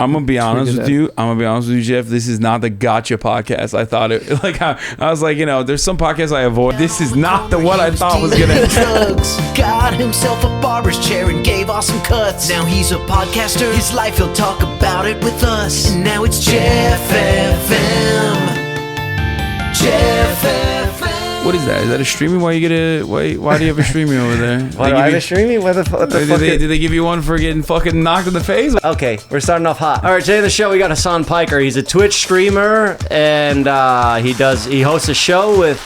I'm gonna be honest with you. Jeff. This is not the gotcha podcast. I thought it. Like I was like, there's some podcasts I avoid. This is not the one I thought was gonna. Drugs. Got himself a barber's chair and gave awesome cuts. Now he's a podcaster. His life, he'll talk about it with us. And now it's Jeff FM. Jeff FM. What is that? Is that a streaming? Why do you have a streaming over there? Why do I have a streaming? What the fuck? Did they give you one for getting fucking knocked in the face? Okay, we're starting off hot. All right, today on the show we got HASAN Piker. He's a Twitch streamer and he hosts a show with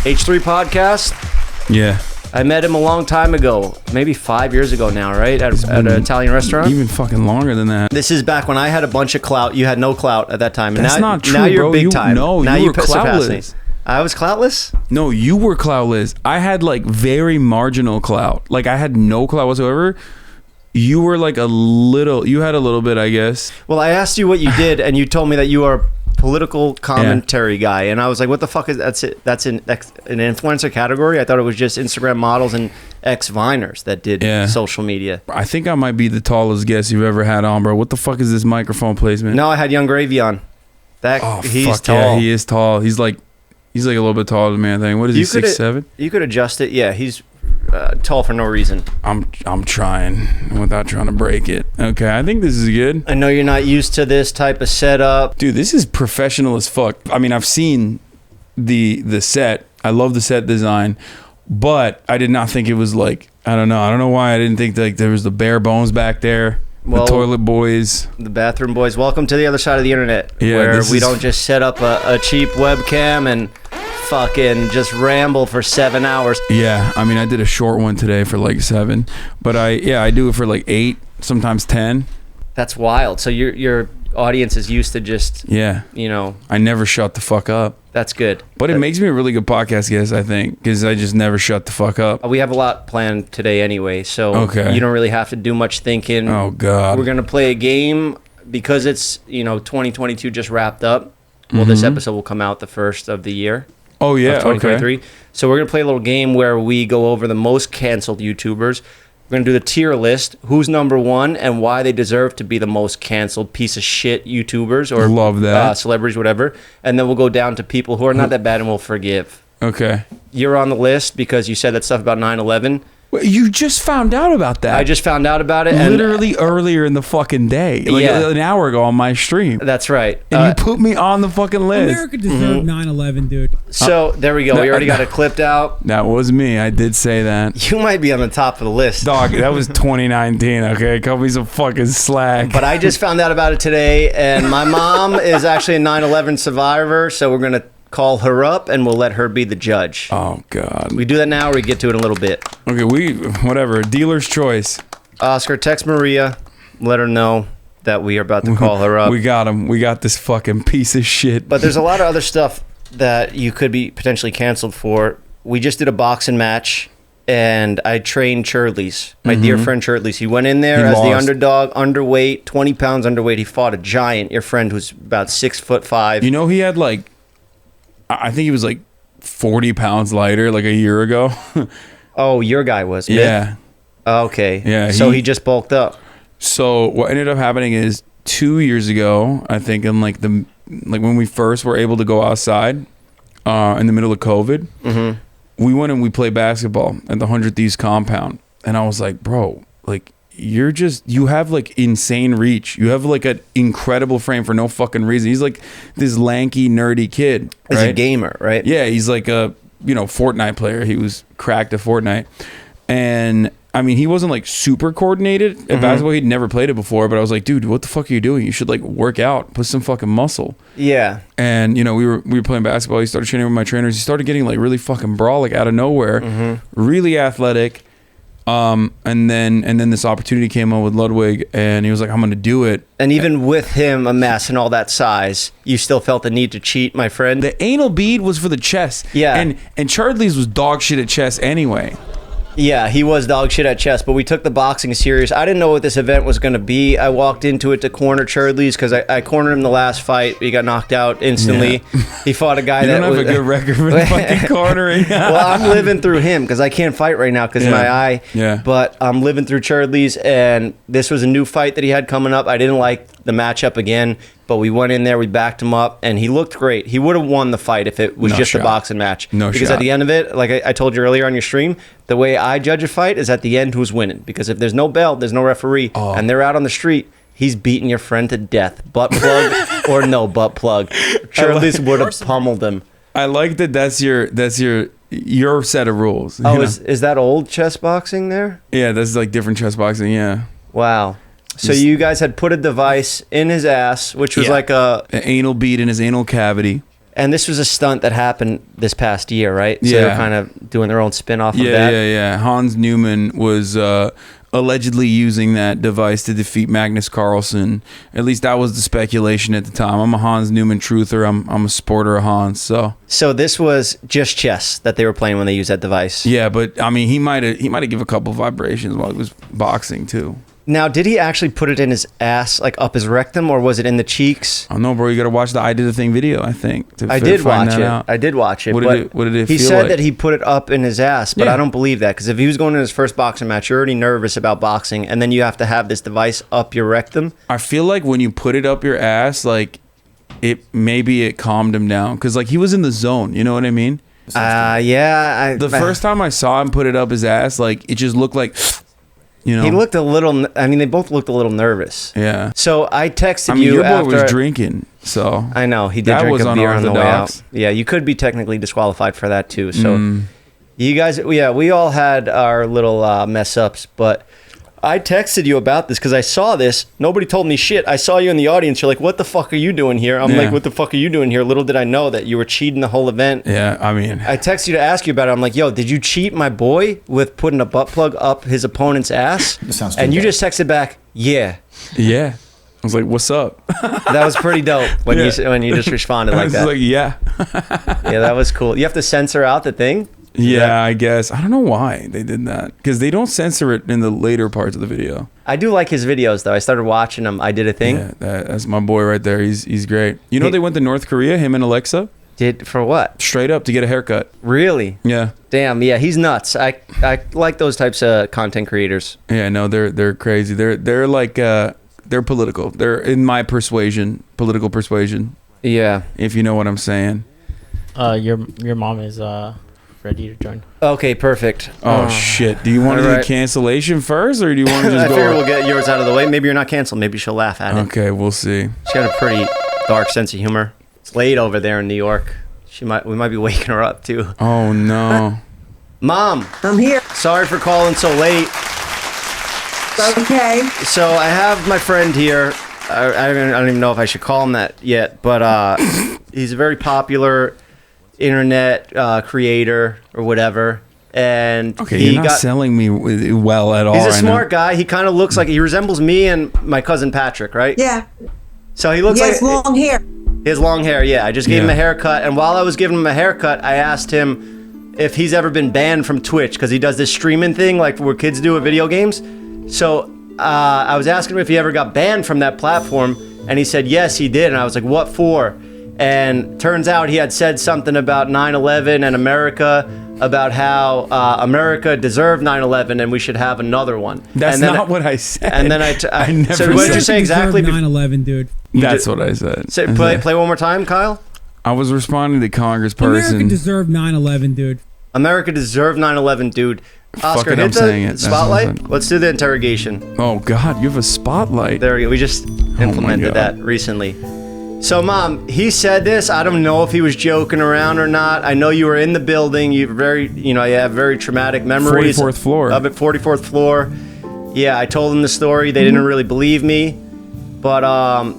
H3 Podcast. Yeah. I met him a long time ago, maybe 5 years ago now, right? At an Italian restaurant. Even fucking longer than that. This is back when I had a bunch of clout. You had no clout at that time. That's not true, now you're bro. big time. No, now you were surpassed me. cloutless. I was cloutless? No, you were cloutless. I had like very marginal clout. Like I had no clout whatsoever. You were like you had a little bit, I guess. Well, I asked you what you did, and you told me that you are a political commentary guy, and I was like, "What the fuck is that's an influencer category?" I thought it was just Instagram models and ex-Viners that did social media. I think I might be the tallest guest you've ever had on, bro. What the fuck is this microphone placement? No, I had Young Gravy on. He's tall. Yeah, he is tall. He's like a little bit taller than me, I think. What is he, 6'7"? You could adjust it. Yeah, he's tall for no reason. I'm trying without trying to break it. Okay, I think this is good. I know you're not used to this type of setup. Dude, this is professional as fuck. I mean, I've seen the set. I love the set design, but I did not think it was like, I don't know why I didn't think like there was the bare bones back there. The toilet boys. The bathroom boys. Welcome to the other side of the internet. Yeah, where we don't just set up a cheap webcam and fucking just ramble for 7 hours. Yeah, I mean, I did a short one today for like 7, but I do it for like 8, sometimes 10. That's wild. So your audience is used to just I never shut the fuck up. That's good. But it makes me a really good podcast guest, I think, because I just never shut the fuck up. We have a lot planned today anyway, so you don't really have to do much thinking. Oh God. We're gonna play a game because it's 2022 just wrapped up. Well, this episode will come out the first of the year. Oh yeah, 2023. Okay. So we're gonna play a little game where we go over the most canceled YouTubers. We're gonna do the tier list, who's number one, and why they deserve to be the most canceled piece of shit YouTubers or love that celebrities, whatever. And then we'll go down to people who are not that bad and we'll forgive. Okay. You're on the list because you said that stuff about 9/11. You just found out about that. I just found out about it. Literally earlier in the fucking day. Like an hour ago on my stream. That's right. And you put me on the fucking list. America deserved 9/11, dude. So there we go. We already got it clipped out. That was me. I did say that. You might be on the top of the list. Dog, that was 2019, okay? Cut me some fucking slack. But I just found out about it today, and my mom is actually a 9/11 survivor, so we're going to call her up and we'll let her be the judge. Oh God. We do that now or we get to it in a little bit? Okay, whatever. Dealer's choice. Oscar, text Maria. Let her know that we are about to call her up. We got him. We got this fucking piece of shit. But there's a lot of other stuff that you could be potentially canceled for. We just did a boxing match and I trained Churley's, my dear friend Churley's. He went in there as the underdog, underweight, 20 pounds underweight. He fought a giant, your friend who's about 6'5". You know, he had like, I think he was like 40 pounds lighter like a year ago. Oh, your guy was? Yeah. Okay. Yeah. So he just bulked up. So what ended up happening is 2 years ago, I think, in like when we first were able to go outside in the middle of COVID, we went and we played basketball at the 100 Thieves compound. And I was like, bro, like, you have like insane reach. You have like an incredible frame for no fucking reason. He's like this lanky, nerdy kid. He's a gamer, right? Yeah, he's like a, Fortnite player. He was cracked at Fortnite. And I mean, he wasn't like super coordinated at basketball. He'd never played it before, but I was like, dude, what the fuck are you doing? You should like work out, put some fucking muscle. Yeah. And we were playing basketball. He started training with my trainers. He started getting like really fucking brolic out of nowhere. Really athletic. And then this opportunity came on with Ludwig and he was like, I'm gonna do it. And even with him amassing all that size, you still felt the need to cheat, my friend? The anal bead was for the chest. Yeah. And Chardley's was dog shit at chess anyway. Yeah, he was dog shit at chess, but we took the boxing serious. I didn't know what this event was going to be. I walked into it to corner Churdley's because I cornered him the last fight. He got knocked out instantly. Yeah. He fought a guy you that don't have a good record for fucking cornering. Well, I'm living through him because I can't fight right now because of my eye. Yeah. But I'm living through Churdley's, and this was a new fight that he had coming up. I didn't like the matchup again, but we went in there, we backed him up, and he looked great. He would have won the fight if it was just a boxing match. Because at the end of it, like I told you earlier on your stream, the way I judge a fight is at the end who's winning. Because if there's no belt, there's no referee, and they're out on the street, he's beating your friend to death. Butt plug or no butt plug. Churdley's would have pummeled him. I like that that's your set of rules. Oh, is that old chess boxing there? Yeah, that's like different chess boxing, yeah. Wow. So you guys had put a device in his ass, which was like an anal bead in his anal cavity. And this was a stunt that happened this past year, right? So they're kind of doing their own spin-off of that. Yeah. Hans Neumann was allegedly using that device to defeat Magnus Carlsen. At least that was the speculation at the time. I'm a Hans Neumann truther. I'm a supporter of Hans. So this was just chess that they were playing when they used that device. Yeah, but I mean, he might have given a couple vibrations while he was boxing too. Now, did he actually put it in his ass, like up his rectum, or was it in the cheeks? I don't know, bro. You got to watch the I Did a Thing video, I think. I did watch it. What did it He feel said like? that he put it up in his ass, but I don't believe that, because if he was going to his first boxing match, you're already nervous about boxing, and then you have to have this device up your rectum. I feel like when you put it up your ass, like maybe it calmed him down, because like he was in the zone. You know what I mean? Yeah. The first time I saw him put it up his ass, like it just looked like. You know? He looked a little. I mean, they both looked a little nervous. Yeah. So I texted you your boy after was drinking. So I know he did drink a beer on the way out. Yeah, you could be technically disqualified for that too. So you guys, we all had our little mess ups, but I texted you about this because I saw this. Nobody told me shit. I saw you in the audience. You're like, "What the fuck are you doing here?" I'm like, "What the fuck are you doing here?" Little did I know that you were cheating the whole event. Yeah, I mean, I texted you to ask you about it. I'm like, "Yo, did you cheat my boy with putting a butt plug up his opponent's ass?" And you just texted back, "Yeah." Yeah. I was like, "What's up?" That was pretty dope when you just responded like that. I was like, "Yeah." Yeah, that was cool. You have to censor out the thing. Yeah, I guess. I don't know why they did that, because they don't censor it in the later parts of the video. I do like his videos, though. I started watching them. I Did a Thing. Yeah, that's my boy right there. He's great. You know, they went to North Korea, him and Alexa. Did for what? Straight up to get a haircut. Really? Yeah. Damn. Yeah, he's nuts. I like those types of content creators. Yeah, no, they're crazy. They're like they're political. They're in my political persuasion. Yeah. If you know what I'm saying. Your mom is ready to join. Okay, perfect. Oh shit! Do you want to do the cancellation first, or do you want to just go? I figure we'll get yours out of the way. Maybe you're not canceled. Maybe she'll laugh at it. Okay, we'll see. She's got a pretty dark sense of humor. It's late over there in New York. We might be waking her up too. Oh no. Mom, I'm here. sorry for calling so late. Okay. So I have my friend here. I don't even know if I should call him that yet, but he's a very popular internet creator or whatever. And okay, you're not selling me well at all. He's a smart guy. He kind of looks like he resembles me and my cousin Patrick, right? Yeah. So he looks like he has long hair. He has long hair. Yeah, I just gave him a haircut, and while I was giving him a haircut, I asked him if he's ever been banned from Twitch, because he does this streaming thing like where kids do with video games. So I was asking him if he ever got banned from that platform, and he said yes, he did. And I was like, what for? And turns out he had said something about 9/11 and America, about how America deserved 9/11 and we should have another one. That's not what I said. And then I never so what did you say exactly? 9/11, dude. That's what I said. Say, play one more time, Kyle. I was responding to Congressperson. America deserved 9/11, dude. America deserved 9/11, dude. Oscar, Fuck it, hit the spotlight. Let's do the interrogation. Oh God, you have a spotlight. There we go. We just implemented that recently. So, Mom, he said this. I don't know if he was joking around or not. I know you were in the building. You have very traumatic memories. 44th floor. Of it, 44th floor. Yeah, I told them the story. They didn't really believe me. But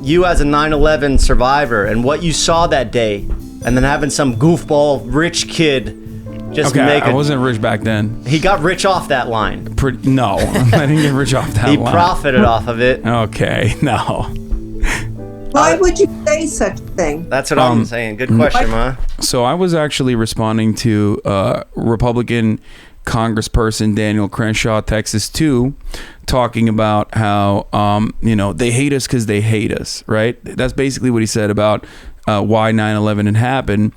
you as a 9/11 survivor and what you saw that day, and then having some goofball rich kid just make it. I wasn't rich back then. He got rich off that line. No, I didn't get rich off that line. He profited off of it. Okay, no. Why would you say such a thing? That's what I'm saying. Good question, Ma. So I was actually responding to Republican Congressperson Daniel Crenshaw, Texas 2, talking about how they hate us because they hate us, right? That's basically what he said about why 9/11 had happened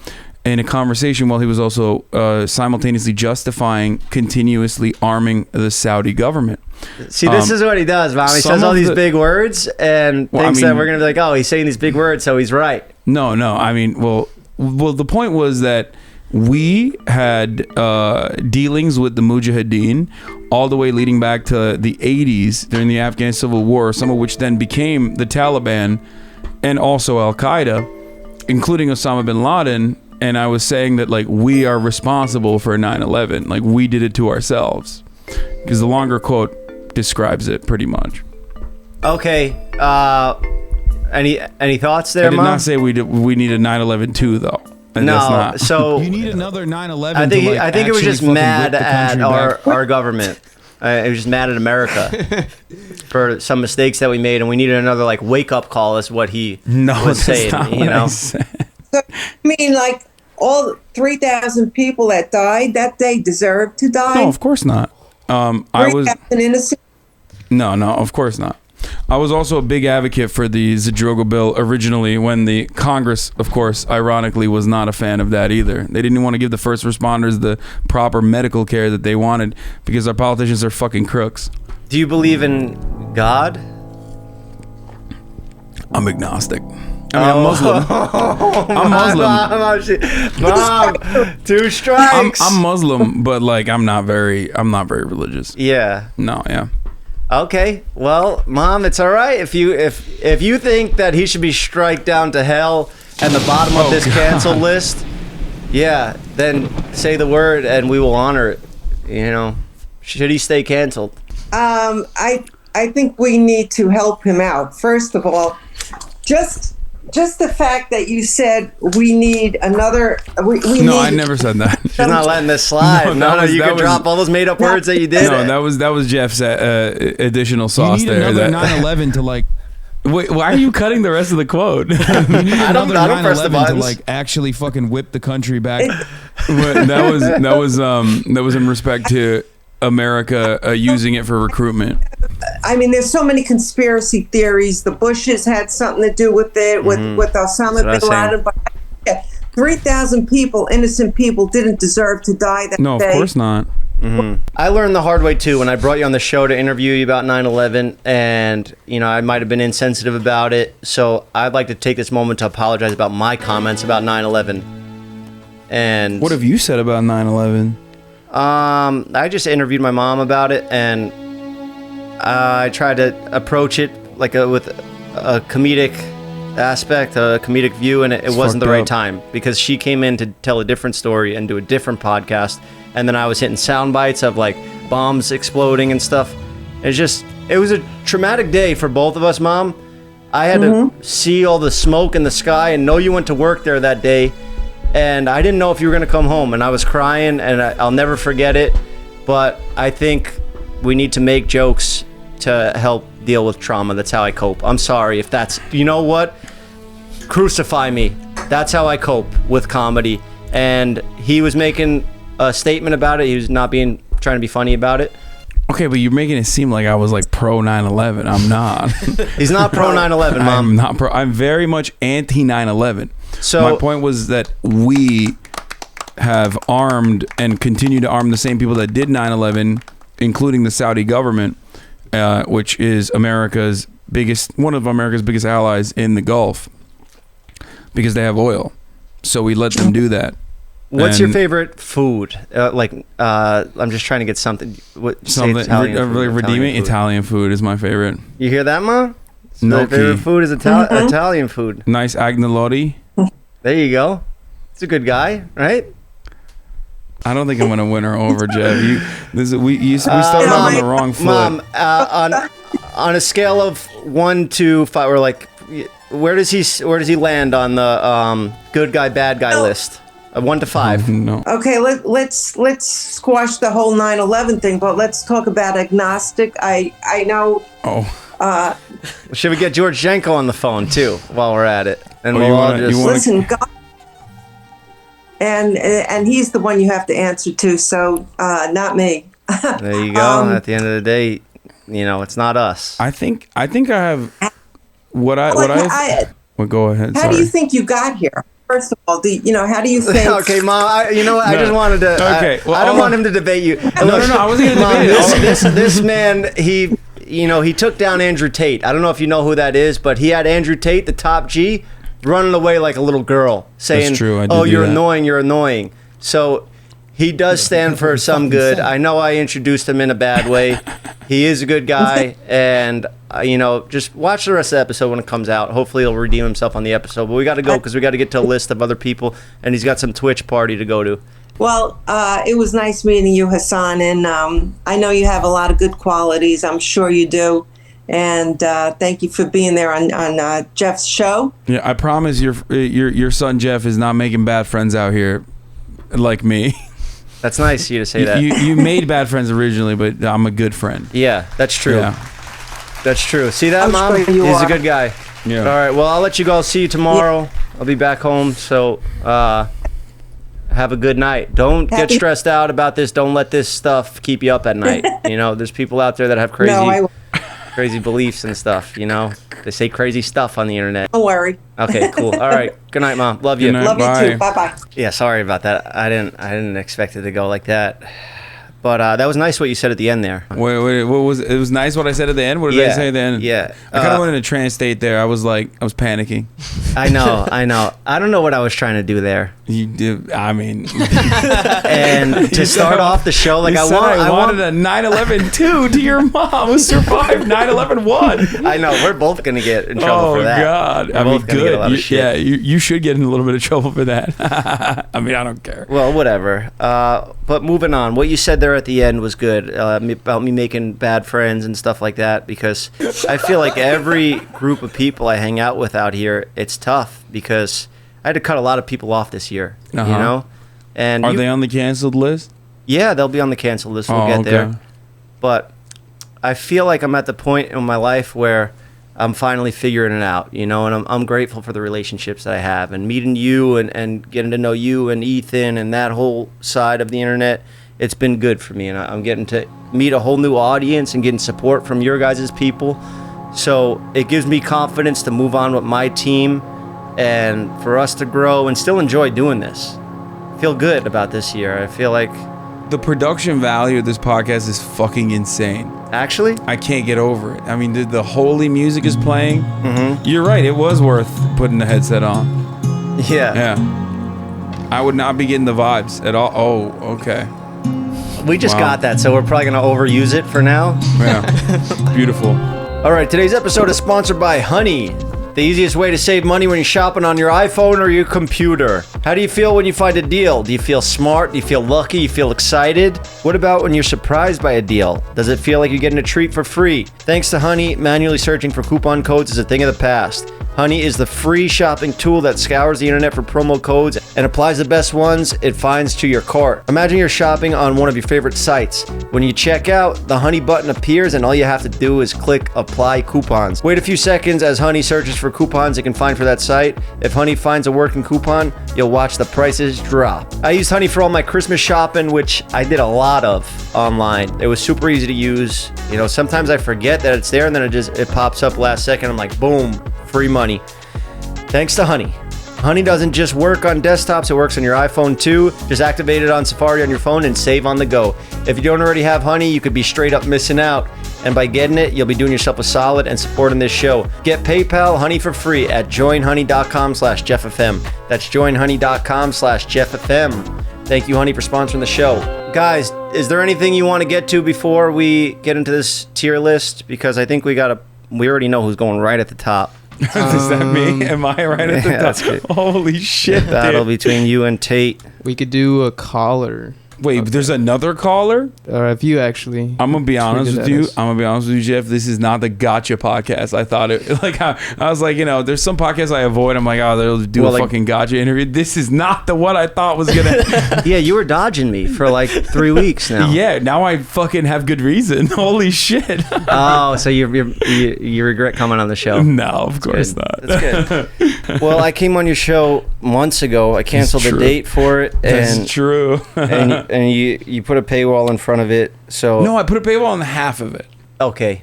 in a conversation, while he was also simultaneously justifying continuously arming the Saudi government. See, this is what he does, Mom. He says all these big words and thinks that we're going to be like, oh, he's saying these big words, so he's right. No. I mean, well, the point was that we had dealings with the Mujahideen all the way leading back to the 80s during the Afghan Civil War, some of which then became the Taliban and also Al-Qaeda, including Osama bin Laden. And I was saying that, like, we are responsible for 9/11. Like, we did it to ourselves. Because the longer quote describes it pretty much. Okay. Any thoughts there, I did Mom? not say we needed 9/11 too, though. And no, that's not. So you need another 9/11. I think to, it was just fucking mad whip the at country back. our government. It was just mad at America for some mistakes that we made, and we needed another wake up call. Is what he was saying. Not You what I know, said. So, I mean, like, all 3,000 people that died that day deserved to die? No, of course not. I was 3,000 innocent? no, of course not. I was also a big advocate for the Zadroga bill originally, when the Congress, of course, ironically, was not a fan of that either. They didn't want to give the first responders the proper medical care that they wanted because our politicians are fucking crooks. do you believe in God? I'm agnostic. I mean, I'm Muslim. I'm Muslim. Mom, 2 strikes. I'm Muslim, but like I'm not very religious. Yeah. No, yeah. Okay. Well, Mom, it's all right if you think that he should be striked down to hell and the bottom of this cancel list. Yeah. Then say the word and we will honor it. You know, should he stay canceled? I think we need to help him out. First of all, just the fact that you said we need another. We No, need, I never said that. She's not letting this slide. No, you can drop all those made up words that you did. No, that was Jeff's additional You sauce need there. another 9/11 to like. Wait, why are you cutting the rest of the quote? You need I don't another press the 9/11 to buttons. like actually fucking whip the country back. But that was in respect to America using it for recruitment. I mean, there's so many conspiracy theories. The Bushes had something to do with it, with Osama That's bin what I was Laden. But 3,000 people, innocent people, didn't deserve to die that No, of day. course not. I learned the hard way too when I brought you on the show to interview you about 9/11, and I might have been insensitive about it. So I'd like to take this moment to apologize about my comments about 9/11. And What have you said about 9/11? I just interviewed my mom about it, and I tried to approach it with a comedic aspect, a comedic view, and it wasn't the fucked right up. time because she came in to tell a different story and do a different podcast, and then I was hitting sound bites of like bombs exploding and stuff. It was a traumatic day for both of us, Mom. I had to see all the smoke in the sky and know you went to work there that day, and I didn't know if you were going to come home, and I was crying, and I'll never forget it. But I think we need to make jokes to help deal with trauma. That's how I cope. I'm sorry if that's, you know what? Crucify me. That's how I cope with comedy. And he was making a statement about it. He was not trying to be funny about it. Okay, but you're making it seem like I was like pro 9/11. I'm not. He's not pro 9/11, Mom. I'm not pro. I'm very much anti 9/11. So my point was that we have armed and continue to arm the same people that did 9/11, including the Saudi government, which is one of America's biggest allies in the Gulf, because they have oil. So we let them do that. what's your favorite food? I'm just trying to get something. Redeeming Italian food is my favorite. You hear that, Ma? No My favorite key. food is Italian food. Nice agnolotti. There you go. It's a good guy, right? I don't think I'm gonna win her over, Jeff. We started off on the wrong foot. Mom, on a scale of 1 to 5, we're like, where does he land on the good guy bad guy list? 1 to 5. No. Okay, let's squash the whole 9/11 thing, but let's talk about agnostic. I know. Oh. Should we get George Jenko on the phone too while we're at it? And Oh, we'll you all wanna- just you wanna- Listen, God. and he's the one you have to answer to. So not me. There you go. At the end of the day, it's not us. I think I have what I well, go ahead. How do you think you got here? First of all, how do you think? Okay, Mom. I just wanted to. Okay, I don't want him to debate you. No, I wasn't going to debate it. This man, he took down Andrew Tate. I don't know if you know who that is, but he had Andrew Tate, the top G, running away like a little girl, saying, That's true. "Oh, you're annoying. You're annoying." So he does stand for some good. I know I introduced him in a bad way. He is a good guy, and just watch the rest of the episode when it comes out. Hopefully he'll redeem himself on the episode. But we got to go because we got to get to a list of other people, and he's got some Twitch party to go to. Well, it was nice meeting you, Hassan, and I know you have a lot of good qualities. I'm sure you do. And thank you for being there on Jeff's show. Yeah, I promise your son Jeff is not making bad friends out here like me. That's nice of you to say that. You made bad friends originally, but I'm a good friend. Yeah, that's true. Yeah. That's true. See that, I'm Mom? sure you He's a are. good guy. Yeah. All right, well, I'll let you go. I'll see you tomorrow. Yeah. I'll be back home, so have a good night. Don't get stressed out about this. Don't let this stuff keep you up at night. There's people out there that have crazy beliefs and stuff, They say crazy stuff on the internet. Don't worry. Okay, cool. All right. Good night, Mom. Love you. Good night. Love Bye. you too. Bye-bye. Yeah, sorry about that. I didn't expect it to go like that. But that was nice what you said at the end there. Wait, what was it? Was nice what I said at the end? What did I say at the end? Yeah. I kind of went in a trance state there. I was panicking. I know. I don't know what I was trying to do there. You did. I mean, and to start off the show, like I wanted a 9/11 2 to your mom who survived 9/11 1. I know we're both gonna get in trouble for that. Oh God! I mean, good. Yeah, you should get in a little bit of trouble for that. I mean, I don't care. Well, whatever. But moving on, what you said there at the end was good about me making bad friends and stuff like that, because I feel like every group of people I hang out with out here, it's tough because I had to cut a lot of people off this year. And are they on the canceled list? Yeah, they'll be on the canceled list. We'll get there. But I feel like I'm at the point in my life where I'm finally figuring it out, and I'm grateful for the relationships that I have, and meeting you and getting to know you and Ethan and that whole side of the internet. It's been good for me, and I'm getting to meet a whole new audience and getting support from your guys' people. So it gives me confidence to move on with my team and for us to grow and still enjoy doing this. I feel good about this year. I feel like the production value of this podcast is fucking insane. Actually, I can't get over it. I mean, the holy music is playing. Mm-hmm. You're right. It was worth putting the headset on. Yeah. I would not be getting the vibes at all. Oh, okay. We just got that, so we're probably going to overuse it for now. Yeah. Beautiful. All right, today's episode is sponsored by Honey, the easiest way to save money when you're shopping on your iPhone or your computer. How do you feel when you find a deal? Do you feel smart? Do you feel lucky? You feel excited? What about when you're surprised by a deal? Does it feel like you're getting a treat for free? Thanks to Honey, manually searching for coupon codes is a thing of the past. Honey is the free shopping tool that scours the internet for promo codes and applies the best ones it finds to your cart. Imagine you're shopping on one of your favorite sites. When you check out, the Honey button appears and all you have to do is click Apply Coupons. Wait a few seconds as Honey searches for coupons it can find for that site. If Honey finds a working coupon, you'll watch the prices drop. I used Honey for all my Christmas shopping, which I did a lot of online. It was super easy to use. Sometimes I forget that it's there and then it pops up last second. I'm like, boom, free money. Thanks to Honey. Honey doesn't just work on desktops, it works on your iPhone too. Just activate it on Safari on your phone and save on the go. If you don't already have Honey, you could be straight up missing out. And by getting it, you'll be doing yourself a solid and supporting this show. Get PayPal Honey for free at joinhoney.com/JeffFM. That's joinhoney.com/JeffFM. Thank you, Honey, for sponsoring the show. Guys, is there anything you want to get to before we get into this tier list? Because I think we already know who's going right at the top. Is that me? Am I right at the top? That's good. Holy shit, Battle dude. between you and Tate. We could do a caller. Wait, but there's another caller? Or a few, actually. I'm gonna be honest tweeted with at you. us. I'm gonna be honest with you, Jeff. This is not the gotcha podcast. I thought it like I was like, there's some podcasts I avoid. I'm like, oh, they'll do a fucking gotcha interview. This is not the one I thought was gonna. Yeah, you were dodging me for like 3 weeks now. Yeah, now I fucking have good reason. Holy shit. Oh, so you regret coming on the show? No, of course not. That's good. Well, I came on your show months ago. I canceled the date for it, That's and true. and you put a paywall in front of it. So No, I put a paywall on half of it. okay,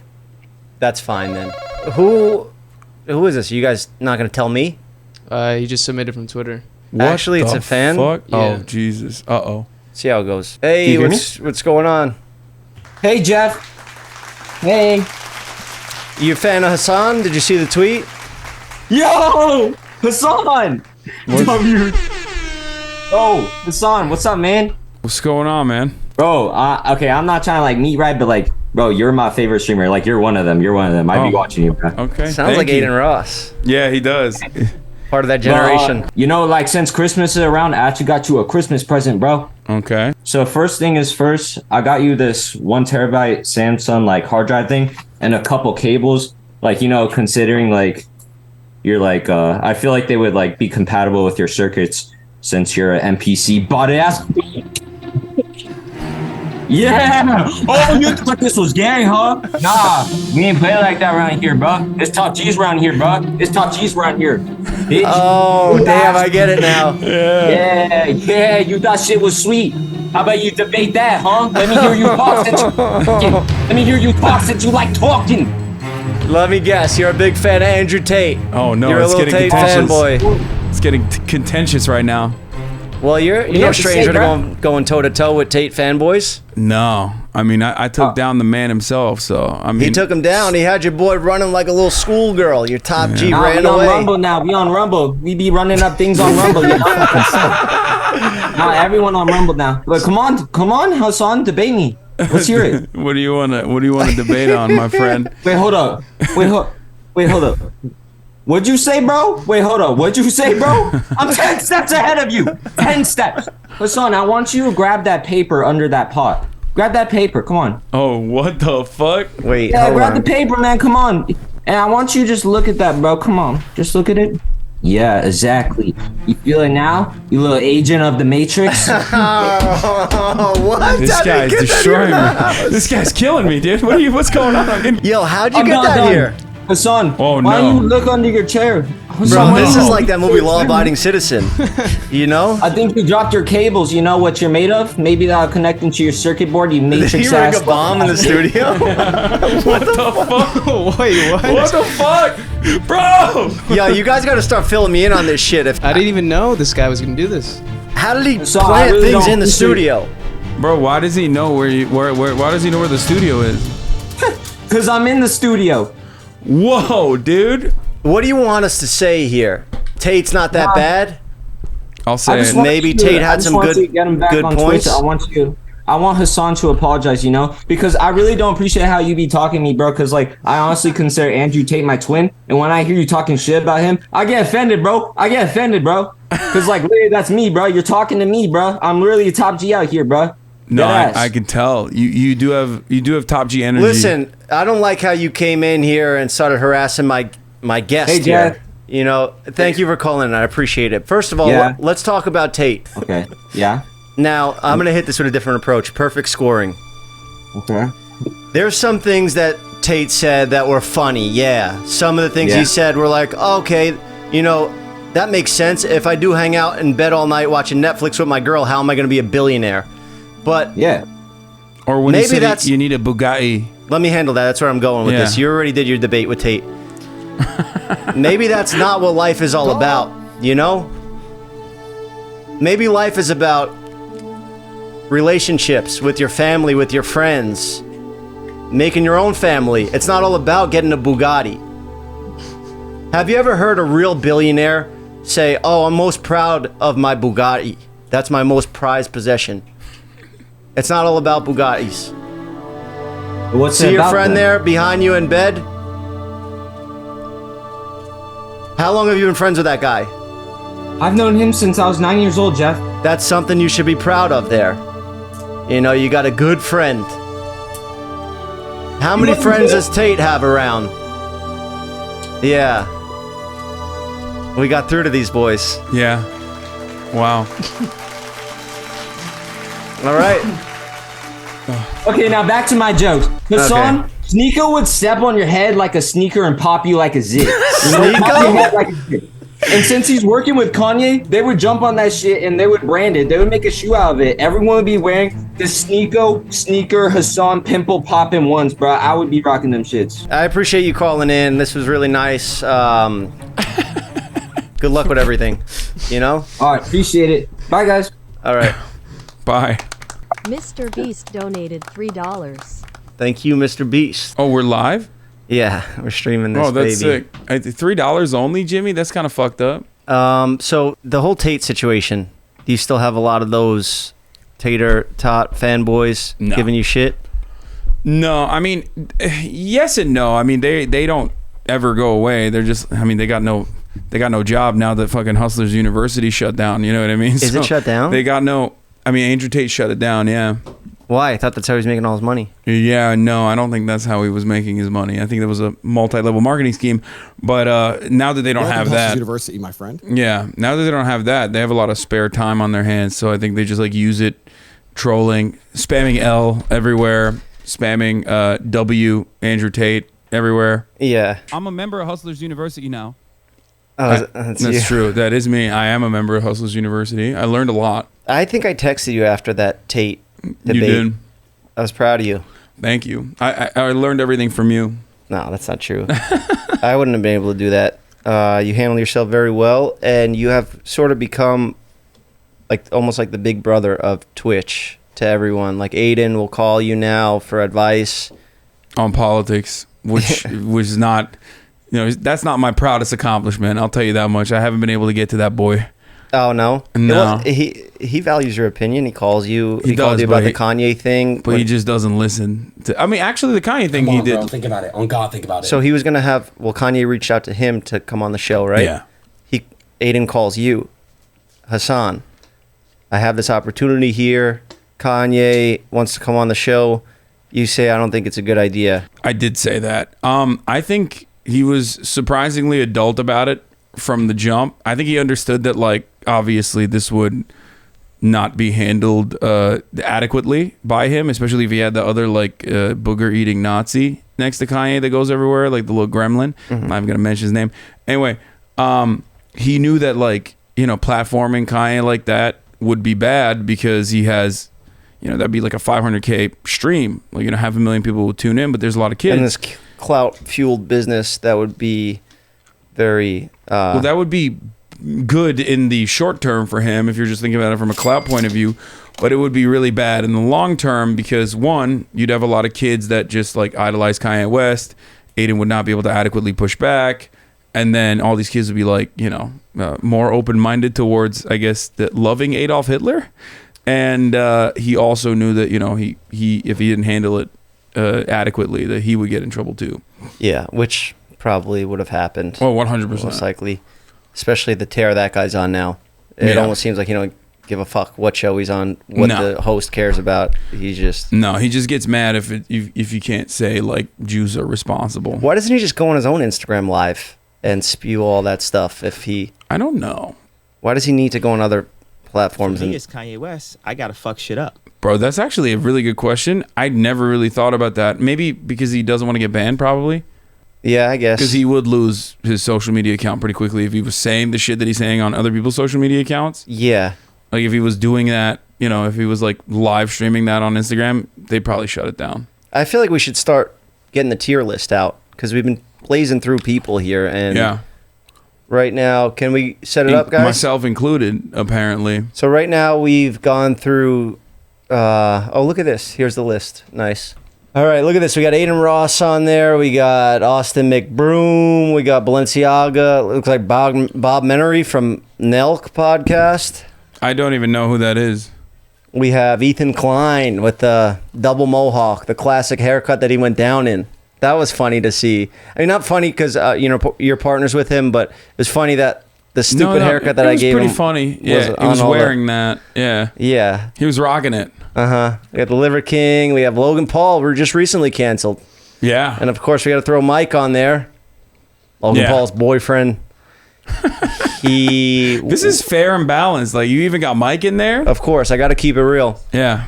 that's fine then. Who is this? You guys not gonna tell me? He just submitted from Twitter. Actually, it's the a fan. Fuck? Yeah. Oh Jesus. Uh-oh. See how it goes. Hey, you hear me? what's going on? Hey, Jeff. Hey. You a fan of Hassan? Did you see the tweet? Yo, Hassan. Oh, Hassan, what's up, man? What's going on, man? Bro, okay, I'm not trying to like meet right, but like, bro, you're my favorite streamer. Like, you're one of them. You're one of them. I'd be watching you, bro. Okay. Sounds like thank you. Aiden Ross, Yeah, he does. part of that generation. You know, like since Christmas is around, I actually got you a Christmas present, bro. Okay. So first thing is first, I got you this 1 terabyte Samsung like hard drive thing and a couple cables. Like, considering like you're like, I feel like they would like be compatible with your circuits since you're an MPC bought ass. Yeah. Oh, you thought this was gang, huh? Nah, we ain't play like that around here, bro. It's top G's around here, bro. It's top G's around here. Bitch. Oh, damn, I get it now. Yeah, you thought shit was sweet. How about you debate that, huh? Let me hear you talk let me hear you talk since you like talking. Let me guess, you're a big fan of Andrew Tate. Oh no, You're a it's little getting Tate contentious. fanboy. It's getting contentious right now. Well, you're know no what to say, stranger to bro. going toe to toe with Tate fanboys. No, I mean I took down the man himself. So I mean He took him down. He had your boy running like a little schoolgirl. Your top G Nah, ran we on away. Rumble now. We on Rumble. We be running up things on Rumble. You know? Nah, everyone on Rumble now. But come on, Hassan, debate me. Let's hear it. What do you want to debate on, my friend? Wait, hold up. Wait, hold up. What'd you say, bro? Wait, hold up. What'd you say, bro? I'm 10 steps ahead of you. 10 steps. Hassan, I want you to grab that paper under that pot. Grab that paper. Come on. Oh, what the fuck? Wait, Yeah, hold grab on. the paper, man. Come on. And I want you to just look at that, bro. Come on. Just look at it. Yeah, exactly. You feel it now? You little agent of the Matrix? What? This How did guy's you get that destroying here? me. This guy's killing me, dude. What's going on? Yo, how'd you I'm get not that done. here? Hassan, Oh, why no. you look under your chair? Bro, Hassan, this is no. like that movie Law Abiding Citizen. You know? I think you dropped your cables. You know what you're made of? Maybe that'll connect into your circuit board, you Did matrix he rig ass. a bomb in the studio? What the fuck? Wait, what? What the fuck, bro? Yo, you guys gotta start filling me in on this shit. If I didn't even know this guy was gonna do this. How did he So I plant really things don't in the appreciate- studio? Bro, why does he know why does he know where the studio is? Cause I'm in the studio. Whoa, dude. What do you want us to say here? Tate's not that bad? I'll I say just it. want Maybe you Tate I had just some want good- to get him back good on points. Twitter. I want Hassan to apologize, because I really don't appreciate how you be talking to me, bro. Cause like I honestly consider Andrew Tate my twin, and when I hear you talking shit about him, I get offended, bro. Cause like really, that's me, bro. You're talking to me, bro. I'm really a top G out here, bro. No, Deadass. I can tell. You do have top G energy. Listen, I don't like how you came in here and started harassing my guest Hey, here. Jeff. Thank you for calling in. I appreciate it. First of all, Yeah. let's talk about Tate. Okay. Yeah. Now, I'm going to hit this with a different approach. Perfect scoring. Okay. There's some things that Tate said that were funny. Yeah. Some of the things Yeah. he said were like, okay, that makes sense. If I do hang out in bed all night watching Netflix with my girl, how am I going to be a billionaire? But Yeah. or when maybe he said that's- you need a Bugatti. let me handle that. That's where I'm going with Yeah. this. You already did your debate with Tate. Maybe that's not what life is all about, Maybe life is about relationships with your family, with your friends, making your own family. It's not all about getting a Bugatti. Have you ever heard a real billionaire say, "Oh, I'm most proud of my Bugatti. That's my most prized possession." It's not all about Bugattis. What's See it your about friend then? there behind you in bed? How long have you been friends with that guy? I've known him since I was 9 years old, Jeff. That's something you should be proud of there. You know, you got a good friend. How many friends does Tate have around? Yeah. We got through to these boys. Yeah. Wow. All right. Okay, now back to my jokes. Hassan, Sneeko would step on your head like a sneaker and pop you like a zit. Sneeko? And since he's working with Kanye, they would jump on that shit and they would brand it. They would make a shoe out of it. Everyone would be wearing the Sneeko sneaker Hassan pimple popping ones, bro. I would be rocking them shits. I appreciate you calling in. This was really nice. Good luck with everything. You know? All right, appreciate it. Bye, guys. All right. Bye. Mr. Beast donated $3. Thank you, Mr. Beast. Oh, we're live? Yeah, we're streaming this, Oh, that's baby. sick. $3 only, Jimmy? That's kind of fucked up. So the whole Tate situation, do you still have a lot of those Tater Tot fanboys giving you shit? No, I mean, yes and no. I mean, they don't ever go away. They're just, I mean, they got no job now that fucking Hustlers University shut down. You know what I mean? Is it shut down? They got no. I mean, Andrew Tate shut it down. Yeah. Why? I thought that's how he was making all his money. Yeah, no, I don't think that's how he was making his money. I think that was a multi-level marketing scheme. But now that they don't have that, University, my friend. yeah, now that they don't have that, they have a lot of spare time on their hands. So I think they just like use it, trolling, spamming L everywhere, spamming W Andrew Tate everywhere. Yeah. I'm a member of Hustlers University now. Oh, that's you. True. That is me. I am a member of Hustlers University. I learned a lot. I think I texted you after that Tate debate. You did. I was proud of you. Thank you. I learned everything from you. No, that's not true. I wouldn't have been able to do that. You handle yourself very well, and you have sort of become like almost like the big brother of Twitch to everyone. Like Aiden will call you now for advice on politics, which was not, that's not my proudest accomplishment. I'll tell you that much. I haven't been able to get to that boy. Oh no, no. He values your opinion. He calls you. He called does, you about but the Kanye thing, but he just doesn't listen. I mean, actually, the Kanye thing Come on, he did. Bro, think about it. On God, think about it. So he was gonna have. Well, Kanye reached out to him to come on the show, right? Yeah. Aiden calls you, Hassan. I have this opportunity here. Kanye wants to come on the show. You say I don't think it's a good idea. I did say that. I think he was surprisingly adult about it from the jump. I think he understood that, like, obviously this would not be handled adequately by him, especially if he had the other like booger eating Nazi next to Kanye that goes everywhere, like the little gremlin. I'm not even gonna mention his name. Anyway, he knew that, like, platforming Kanye like that would be bad because he has, that'd be like a 500K stream. Like, 500,000 people would tune in, but there's a lot of kids. And this clout fueled business, that would be very well, that would be good in the short term for him if you're just thinking about it from a clout point of view, but it would be really bad in the long term because, one, you'd have a lot of kids that just like idolize Kanye West. Aiden would not be able to adequately push back, and then all these kids would be like, more open-minded towards, I guess, loving Adolf Hitler. And he also knew that he if he didn't handle it adequately, that he would get in trouble too. Yeah, which probably would have happened. Well, 100%. Most likely. Especially the tear that guy's on now. It almost seems like he don't give a fuck what show he's on, what the host cares about. He just gets mad if you can't say like Jews are responsible. Why doesn't he just go on his own Instagram live and spew all that stuff? I don't know. Why does he need to go on other platforms? For me, it's Kanye West. I gotta fuck shit up. Bro, that's actually a really good question. I never really thought about that. Maybe because he doesn't want to get banned, probably. Yeah, I guess. Because he would lose his social media account pretty quickly if he was saying the shit that he's saying on other people's social media accounts. Yeah. Like if he was doing that, if he was like live streaming that on Instagram, they'd probably shut it down. I feel like we should start getting the tier list out because we've been blazing through people here. And yeah. Right now, can we set it up, guys? Myself included, apparently. So right now we've gone through... look at this. Here's the list. Nice. All right, look at this. We got Aiden Ross on there. We got Austin McBroom. We got Balenciaga. It looks like Bob Menery from Nelk podcast. I don't even know who that is. We have Ethan Klein with the double mohawk, the classic haircut that he went down in. That was funny to see. I mean, not funny because, you're partners with him, but it was funny that The stupid haircut that I gave him. It was pretty funny. Yeah, he was wearing that. Yeah. Yeah. He was rocking it. We got the Liver King. We have Logan Paul. We're just recently canceled. Yeah. And of course, we got to throw Mike on there. Logan Paul's boyfriend. This is fair and balanced. Like, you even got Mike in there? Of course, I got to keep it real. Yeah.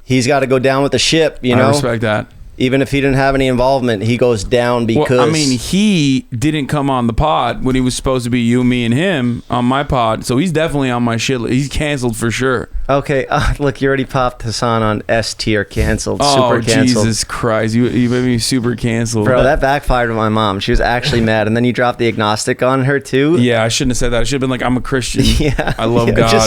He's got to go down with the ship, you know? I respect that. Even if he didn't have any involvement, he goes down because... Well, I mean, he didn't come on the pod when he was supposed to be you, me, and him on my pod. So he's definitely on my shit list. He's canceled for sure. Okay, look, you already popped Hasan on S tier, canceled, Oh, super canceled. Jesus Christ. You made me super canceled. Bro, that backfired on my mom. She was actually mad. And then you dropped the agnostic on her, too. Yeah, I shouldn't have said that. I should have been like, I'm a Christian. Yeah. I love God.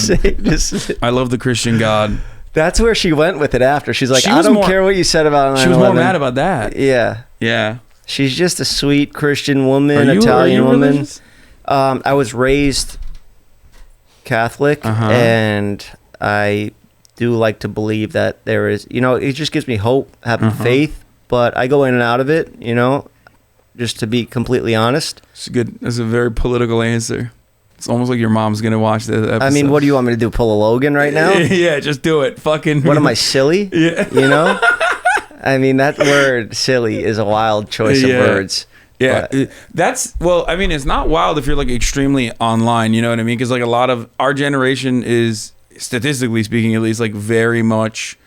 Just I love the Christian God. That's where she went with it after. She's like, I don't care what you said about 9/11. She was more mad about that. Yeah. Yeah. She's just a sweet Christian woman, Italian woman. Religious? I was raised Catholic, and I do like to believe that there is, it just gives me hope, having faith, but I go in and out of it, just to be completely honest. It's good. That's a very political answer. It's almost like your mom's going to watch the episode. I mean, what do you want me to do? Pull a Logan right now? Yeah, just do it. Fucking. What am I, silly? Yeah. I mean, that word silly is a wild choice of words. Yeah, I mean, it's not wild if you're like extremely online, you know what I mean? Because like a lot of our generation is, statistically speaking at least, like very much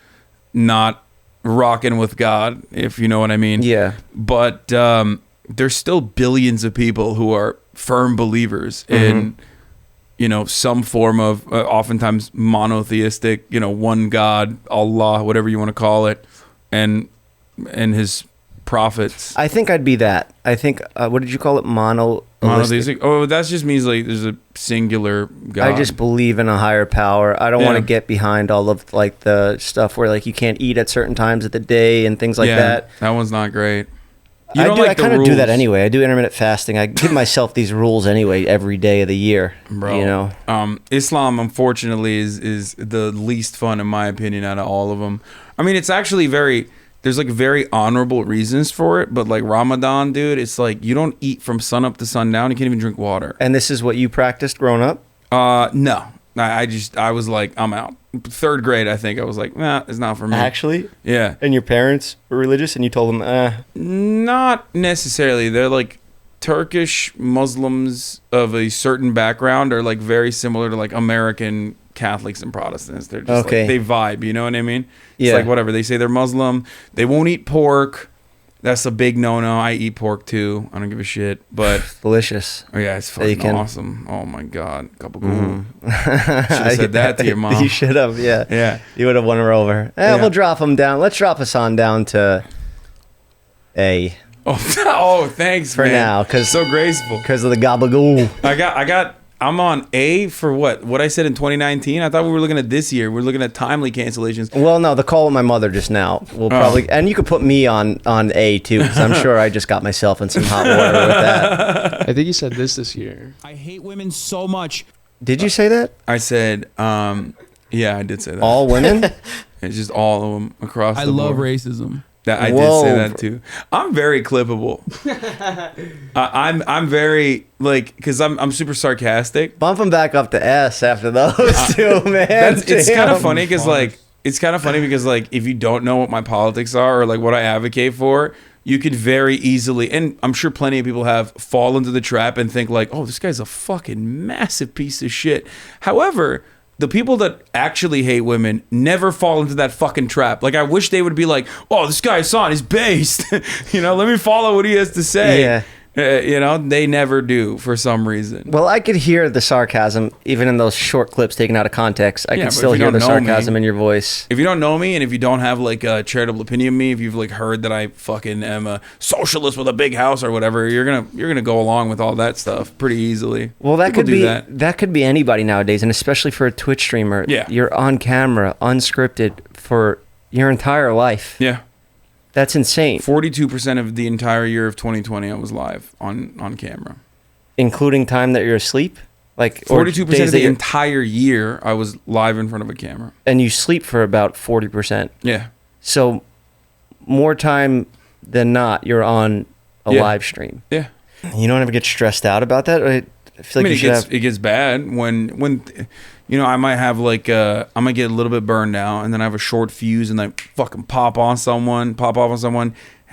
not rocking with God, if you know what I mean. Yeah. But there's still billions of people who are firm believers in, some form of oftentimes monotheistic, one God, Allah, whatever you want to call it, and his prophets. I think I'd be that. I think, what did you call it? Monotheistic? Oh, that just means like there's a singular God. I just believe in a higher power. I don't want to get behind all of like the stuff where like you can't eat at certain times of the day and things like that. That one's not great. I kind of do that anyway. I do intermittent fasting. I give myself these rules anyway every day of the year. Bro, Islam, unfortunately, is the least fun in my opinion out of all of them. I mean, it's actually there's like very honorable reasons for it, but like Ramadan, dude, it's like you don't eat from sun up to sundown. You can't even drink water. And this is what you practiced growing up? No. I was like, I'm out. 3rd grade, I think. I was like, nah, it's not for me. Actually? Yeah. And your parents were religious and you told them, Not necessarily. They're like Turkish Muslims of a certain background are like very similar to like American Catholics and Protestants. They're just like, they vibe, you know what I mean? It's like whatever. They say they're Muslim. They won't eat pork. That's a big no-no. I eat pork too. I don't give a shit. But delicious. Oh yeah, it's fucking awesome. Oh my god, should have said that to your mom. You should have. Yeah. Yeah. You would have won her over. We'll drop him down. Let's drop Hasan down to A. Oh, thanks for now, because so graceful. Because of the gabagool. I'm on A for what I said in 2019. I thought we were looking at this year. We're looking at timely cancellations. Well, no, the call with my mother just now will probably, and you could put me on A too, because I'm sure I just got myself in some hot water with that. I think you said this year. I hate women so much. Did you say that? I said, yeah, I did say that. All women? It's just all of them across the board. I love racism. I did say that too. I'm very clippable. I'm very like, because I'm super sarcastic. Bump him back up to S after those two, man. It's kind of funny because like if you don't know what my politics are or like what I advocate for, you could very easily, and I'm sure plenty of people have, fall into the trap and think like, oh, this guy's a fucking massive piece of shit. However, the people that actually hate women never fall into that fucking trap. Like, I wish they would be like, oh, this guy Hasan is based. Let me follow what he has to say. Yeah. They never do for some reason. Well, I could hear the sarcasm even in those short clips taken out of context. I could still hear the sarcasm in your voice. If you don't know me and if you don't have like a charitable opinion of me, if you've like heard that I fucking am a socialist with a big house or whatever, you're gonna go along with all that stuff pretty easily. Well, that could be anybody nowadays, and especially for a Twitch streamer. Yeah. You're on camera, unscripted for your entire life. Yeah. That's insane. 42% of the entire year of 2020, I was live on camera, including time that you're asleep. Like 42% of the entire year, I was live in front of a camera. And you sleep for about 40%. Yeah. So more time than not, you're on a live stream. Yeah. You don't ever get stressed out about that? I feel like it gets bad when I might have like I might get a little bit burned out, and then I have a short fuse, and like fucking pop off on someone,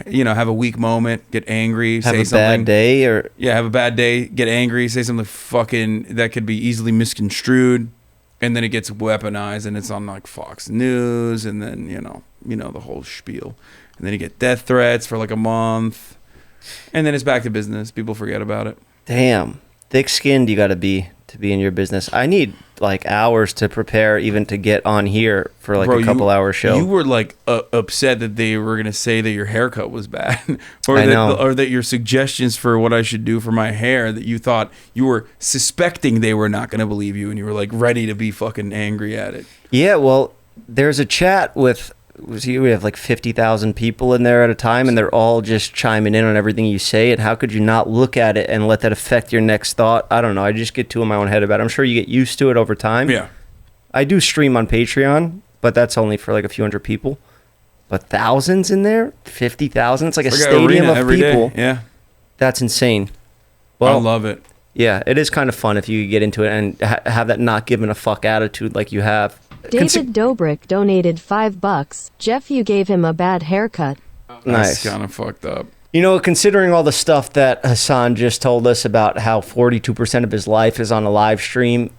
have a weak moment, get angry, say something. Have a bad day, have a bad day, get angry, say something fucking that could be easily misconstrued, and then it gets weaponized, and it's on like Fox News, and then the whole spiel, and then you get death threats for like a month, and then it's back to business. People forget about it. Damn. Thick-skinned you got to be in your business. I need like hours to prepare even to get on here for like a couple hour show. You were like upset that they were going to say that your haircut was bad or that your suggestions for what I should do for my hair, that you thought you were suspecting they were not going to believe you, and you were like ready to be fucking angry at it. Yeah, well, there's a chat with we have like 50,000 people in there at a time, and they're all just chiming in on everything you say. And how could you not look at it and let that affect your next thought? I don't know. I just get too in my own head about it. I'm sure you get used to it over time. Yeah. I do stream on Patreon, but that's only for like a few hundred people. But thousands in there? 50,000? It's like a stadium of people. Day. Yeah. That's insane. Well, I love it. Yeah, it is kind of fun if you get into it and have that not giving a fuck attitude like you have. David Dobrik donated $5. Jeff, you gave him a bad haircut. Nice. That's kind of fucked up. Considering all the stuff that Hasan just told us about how 42% of his life is on a live stream,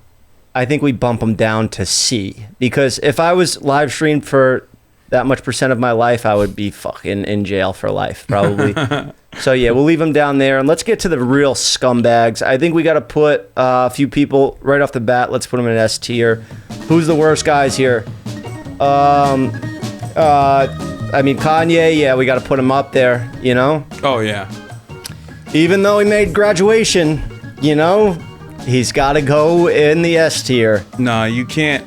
I think we bump him down to C. Because if I was live streamed for that much percent of my life, I would be fucking in jail for life, probably. So yeah, we'll leave him down there. And let's get to the real scumbags. I think we got to put a few people right off the bat. Let's put them in S tier. Who's the worst guys here? Kanye, yeah, we got to put him up there, Oh, yeah. Even though he made graduation, he's got to go in the S tier. No, you can't.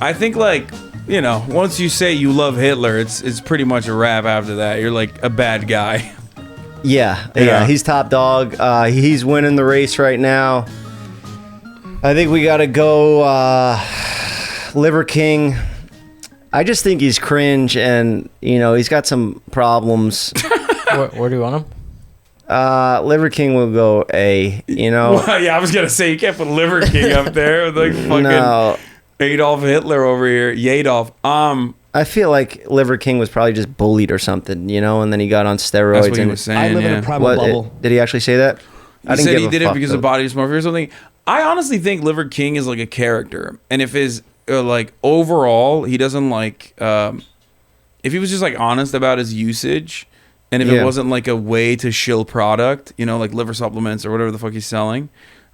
I think, once you say you love Hitler, it's pretty much a wrap after that. You're like a bad guy. Yeah, he's top dog. He's winning the race right now. I think we got to go Liver King. I just think he's cringe, and he's got some problems. Where do you want him? Liver King will go A. Well, yeah, I was gonna say you can't put Liver King up there with like fucking Adolf Hitler over here. Yadolf. I feel like Liver King was probably just bullied or something, and then he got on steroids. That's what he was saying. I live in a primal bubble. Did he actually say that? He said he did it because of body dysmorphia or something. I honestly think Liver King is like a character, and if his overall he doesn't like if he was just like honest about his usage, and if it wasn't like a way to shill product, like liver supplements or whatever the fuck he's selling,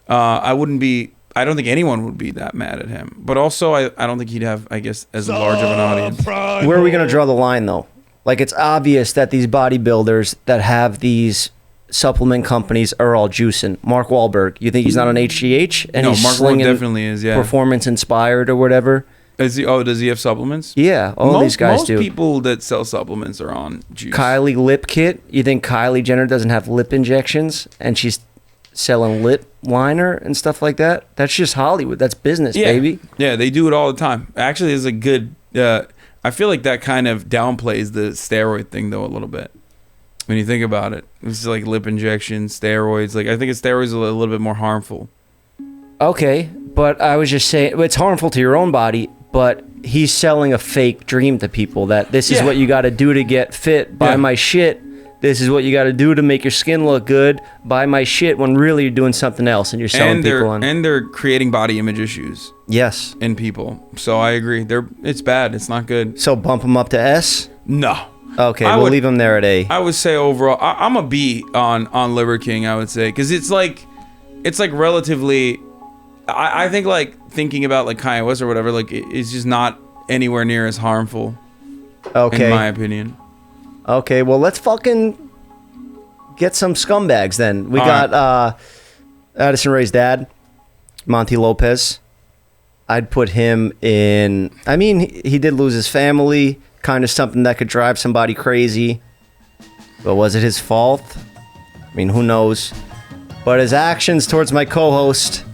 I don't think anyone would be that mad at him. But also I don't think he'd have, I guess, as large of an audience. Where are we going to draw the line though? Like, it's obvious that these bodybuilders that have these supplement companies are all juicing. Mark Wahlberg, you think he's not on HGH? And no, he's Mark Wahlberg definitely is, yeah. Performance Inspired or whatever. Does he have supplements? Yeah, all these guys do. Most people that sell supplements are on juice. Kylie Lip Kit. You think Kylie Jenner doesn't have lip injections and she's selling lip liner and stuff like that? That's just Hollywood. That's business, baby. Yeah, they do it all the time. Actually, there's a good... I feel like that kind of downplays the steroid thing, though, a little bit. When you think about it. It's like lip injections, steroids. Like, I think steroids are a little bit more harmful. Okay, but I was just saying... It's harmful to your own body, but he's selling a fake dream to people that this is what you got to do to get fit. Buy my shit. This is what you got to do to make your skin look good. Buy my shit, when really you're doing something else and you're selling people on. And they're creating body image issues. Yes. In people. So I agree. It's bad. It's not good. So bump them up to S? No. Okay, we'll leave them there at A. I would say overall, I'm a B on Liver King, I would say. Because it's like relatively... I think like thinking about like Kanye West or whatever, like it's just not anywhere near as harmful. Okay. In my opinion. Okay, well, let's fucking get some scumbags then. We got Addison Rae's dad, Monty Lopez. I'd put him in... I mean, he did lose his family, kind of something that could drive somebody crazy. But was it his fault? I mean, who knows? But his actions towards my co-host,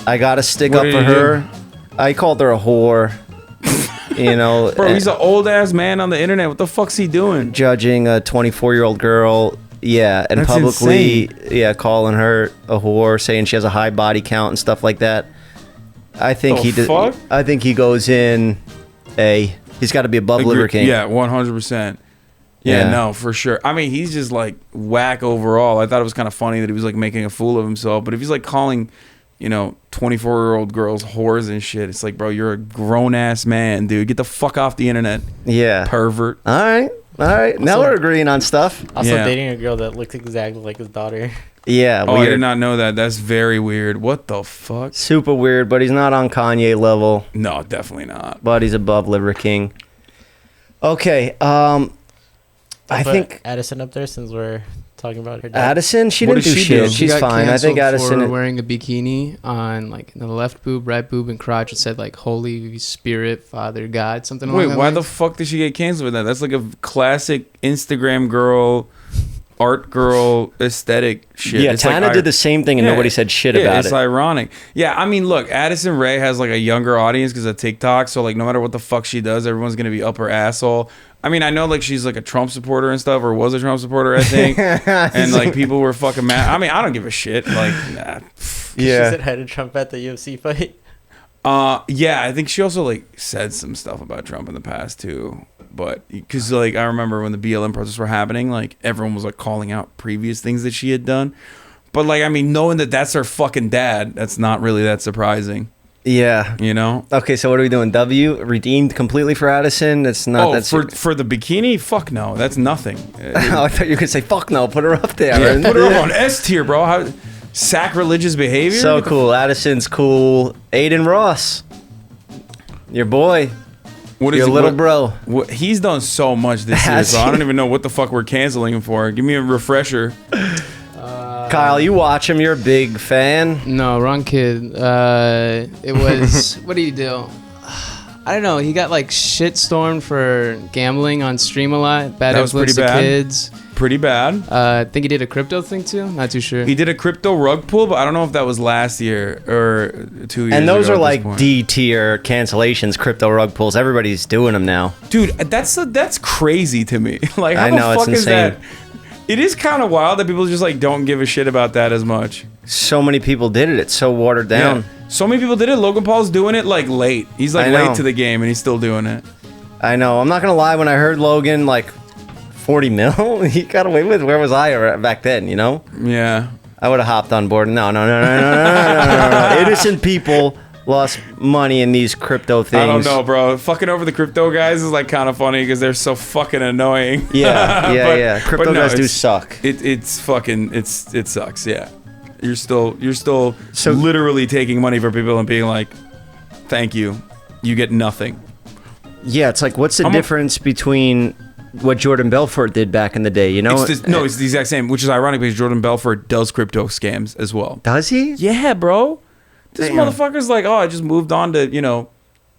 I gotta stick up for her. I called her a whore. Bro, he's an old ass man on the internet. What the fuck's he doing? Judging a 24-year-old girl. Yeah, and That's publicly, calling her a whore, saying she has a high body count and stuff like that. I think fuck? I think he goes in he's got to be above Liver King. Yeah, 100%. Yeah, no, for sure. I mean, he's just like whack overall. I thought it was kind of funny that he was like making a fool of himself. But if he's like calling, 24-year-old girls whores and shit, it's like, bro, you're a grown ass man, dude. Get the fuck off the internet. Yeah. Pervert. All right. Now we're agreeing on stuff. Also dating a girl that looks exactly like his daughter. Yeah. Oh, I did not know that. That's very weird. What the fuck? Super weird, but he's not on Kanye level. No, definitely not. But he's above Liver King. Okay. I think Addison up there since we're talking about her dad. Addison, she didn't do shit. She She's got fine. I think canceled Addison for wearing a bikini on like the left boob, right boob, and crotch. It said like Holy Spirit, Father, God, something. Wait, along that why line. the fuck did she get canceled with that? That's like a classic Instagram girl, art girl aesthetic shit. Yeah, It's Tana like, did the same thing and nobody said shit about it's it. ironic. Yeah, I mean, look, Addison Rae has like a younger audience because of TikTok. So like, no matter what the fuck she does, everyone's gonna be up her asshole. I mean, I know like she's like a Trump supporter and stuff, or was a Trump supporter, I think. And like people were fucking mad. I mean, I don't give a shit. Like, nah. She said hi to Trump at the UFC fight. Yeah, I think she also like said some stuff about Trump in the past too. But because like I remember when the BLM protests were happening, like everyone was like calling out previous things that she had done. But like, I mean, knowing that that's her fucking dad, that's not really that surprising. Yeah. Okay, so what are we doing? W redeemed completely for Addison? That's not for the bikini? Fuck no. That's nothing. I thought you were gonna say fuck no, put her up there. Yeah, put her up on S tier, bro. How sacrilegious behavior? So cool. Addison's cool. Aiden Ross. Your boy. Your little bro. He's done so much this year, so I don't even know what the fuck we're canceling him for. Give me a refresher. Kyle, you watch him. You're a big fan. No, wrong kid. It was what did he do? I don't know. He got like shit stormed for gambling on stream a lot. Bad influence to kids. Pretty bad. I think he did a crypto thing too. Not too sure. He did a crypto rug pull, but I don't know if that was last year or 2 years ago. And those are like D tier cancellations, crypto rug pulls. Everybody's doing them now. Dude, that's crazy to me. Like, how I know, the fuck it's is insane. that? It is kind of wild that people just like don't give a shit about that as much. So many people did it. It's so watered down. Yeah. So many people did it. Logan Paul's doing it like late. He's like late to the game and he's still doing it. I know. I'm not gonna lie. When I heard Logan like 40 mil, he got away with. Where was I back then? Yeah. I would have hopped on board. No. Innocent people lost money in these crypto things. I don't know, bro. Fucking over the crypto guys is like kind of funny because they're so fucking annoying. Yeah. Crypto guys do suck. It sucks. Yeah. You're still literally taking money from people and being like, thank you. You get nothing. Yeah, it's like, what's the difference between what Jordan Belfort did back in the day? It's the exact same, which is ironic because Jordan Belfort does crypto scams as well. Does he? Yeah, bro. This motherfucker's like, I just moved on to,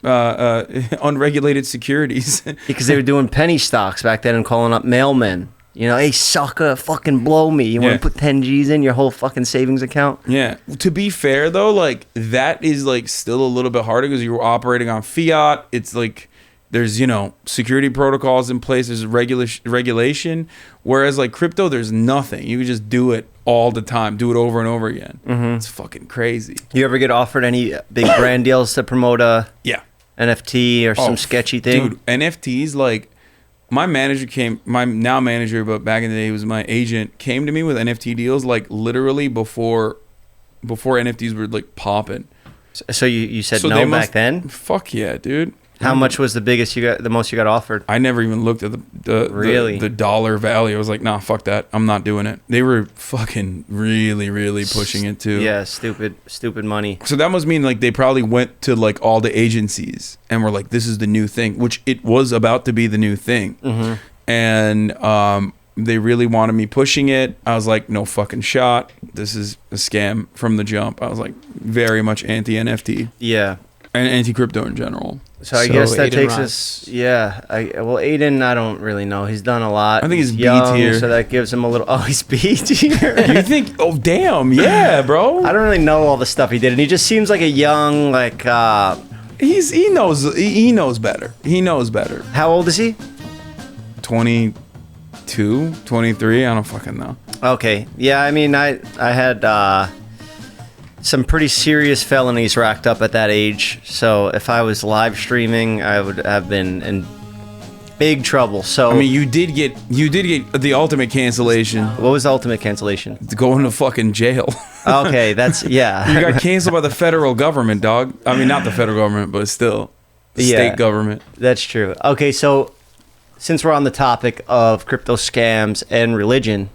unregulated securities. Because they were doing penny stocks back then and calling up mailmen. Hey, sucker, fucking blow me. You want to put 10 G's in your whole fucking savings account? Yeah. To be fair, though, like, that is, like, still a little bit harder because you're operating on fiat. It's like, there's, security protocols in place. There's regulation. Whereas, like, crypto, there's nothing. You can just do it all the time. Do it over and over again. Mm-hmm. It's fucking crazy. You ever get offered any big brand deals to promote a NFT or some sketchy thing? Dude, NFTs, like, my now manager, but back in the day, he was my agent, came to me with NFT deals, like, literally before NFTs were, like, popping. So you said no back then? Fuck yeah, dude. How much was the most you got offered? I never even looked at the dollar value. I was like, nah, fuck that. I'm not doing it. They were fucking really, really pushing it too. Yeah, stupid money. So that must mean like they probably went to like all the agencies and were like, this is the new thing, which it was about to be the new thing. Mm-hmm. And they really wanted me pushing it. I was like, no fucking shot. This is a scam from the jump. I was like very much anti-NFT. Yeah. And anti-crypto in general. So I guess that takes us. Yeah. Well, Aiden, I don't really know. He's done a lot. I think he's young, B tier. so that gives him a little. Oh, he's B tier. You think? Oh, damn. Yeah, bro. I don't really know all the stuff he did, and he just seems like a young, like. He knows better. He knows better. How old is he? 20. 22, 23. I don't fucking know. Okay. Yeah, I mean, I had some pretty serious felonies racked up at that age. So if I was live streaming, I would have been in big trouble. So I mean, you did get the ultimate cancellation. What was the ultimate cancellation? Going to fucking jail. Okay, that's yeah. You got canceled by the federal government, dog. I mean, not the federal government, but still, the state government. That's true. Okay, so since we're on the topic of crypto scams and religion,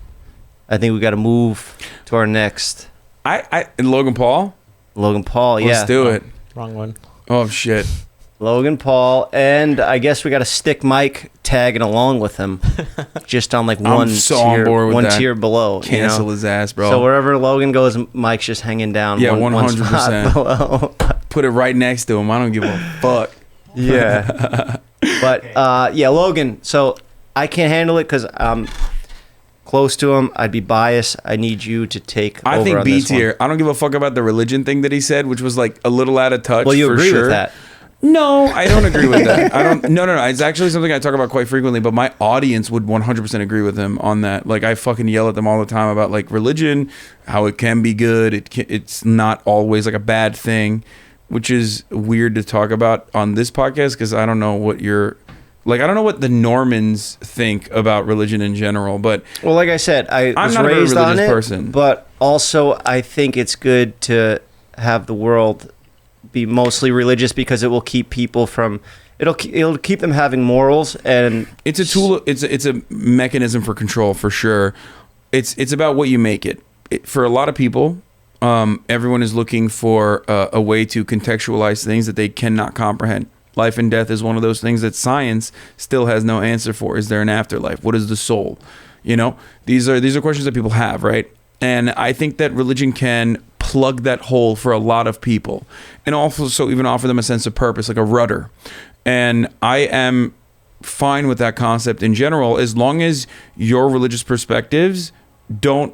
I think we got to move to our next. And Logan Paul. Logan Paul, yeah. Let's do it. Wrong one. Oh shit. Logan Paul, and I guess we got to stick Mike tagging along with him, just on like one tier below. Cancel his ass, bro. So wherever Logan goes, Mike's just hanging down. Yeah, 100% below. Put it right next to him. I don't give a fuck. Yeah. But yeah, Logan. So I can't handle it because I'm close to him. I'd be biased. I need you to take. I think B tier. I don't give a fuck about the religion thing that he said, which was like a little out of touch. Well, you for agree sure. with that? No, I don't agree with that. I don't. No. It's actually something I talk about quite frequently. But my audience would 100% agree with him on that. Like I fucking yell at them all the time about like religion, how it can be good. It's not always like a bad thing, which is weird to talk about on this podcast because I don't know what you're. Like, I don't know what the Normans think about religion in general, but... Well, like I said, I'm was not raised a very on religious it, person. But also, I think it's good to have the world be mostly religious because it will keep people from... It'll keep them having morals, and... It's a tool, it's a mechanism for control, for sure. It's about what you make it. For a lot of people, everyone is looking for a way to contextualize things that they cannot comprehend. Life and death is one of those things that science still has no answer for. Is there an afterlife? What is the soul? You know, these are questions that people have, right? And I think that religion can plug that hole for a lot of people, and also even offer them a sense of purpose, like a rudder. And I am fine with that concept in general, as long as your religious perspectives don't